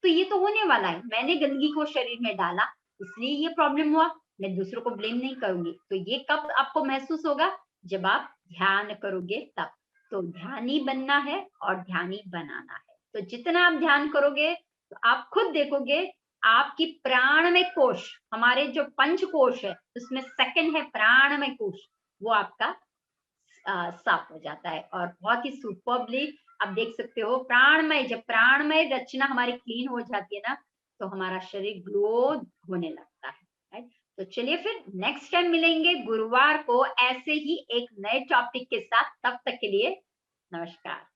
तो ये तो होने वाला है, मैंने गंदगी को शरीर में डाला, इसलिए ये प्रॉब्लम हुआ, मैं दूसरों को ब्लेम नहीं करूंगी। तो ये कब आपको महसूस होगा? जब आप ध्यान करोगे तब। तो ध्यानी बनना है और ध्यानी बनाना है। तो जितना आप ध्यान करोगे, तो आप खुद देखोगे आपकी प्राणमय कोश, हमारे जो पंच कोश है उसमें सेकंड है प्राणमय कोश, वो आपका साफ हो जाता है। और बहुत ही सुपर्बली आप देख सकते हो, प्राणमय, जब प्राणमय रचना हमारी क्लीन हो जाती है ना, तो हमारा शरीर ग्लो होने लगता है, राइट? तो चलिए फिर नेक्स्ट टाइम मिलेंगे गुरुवार को ऐसे ही एक नए टॉपिक के साथ। तब तक के लिए नमस्कार।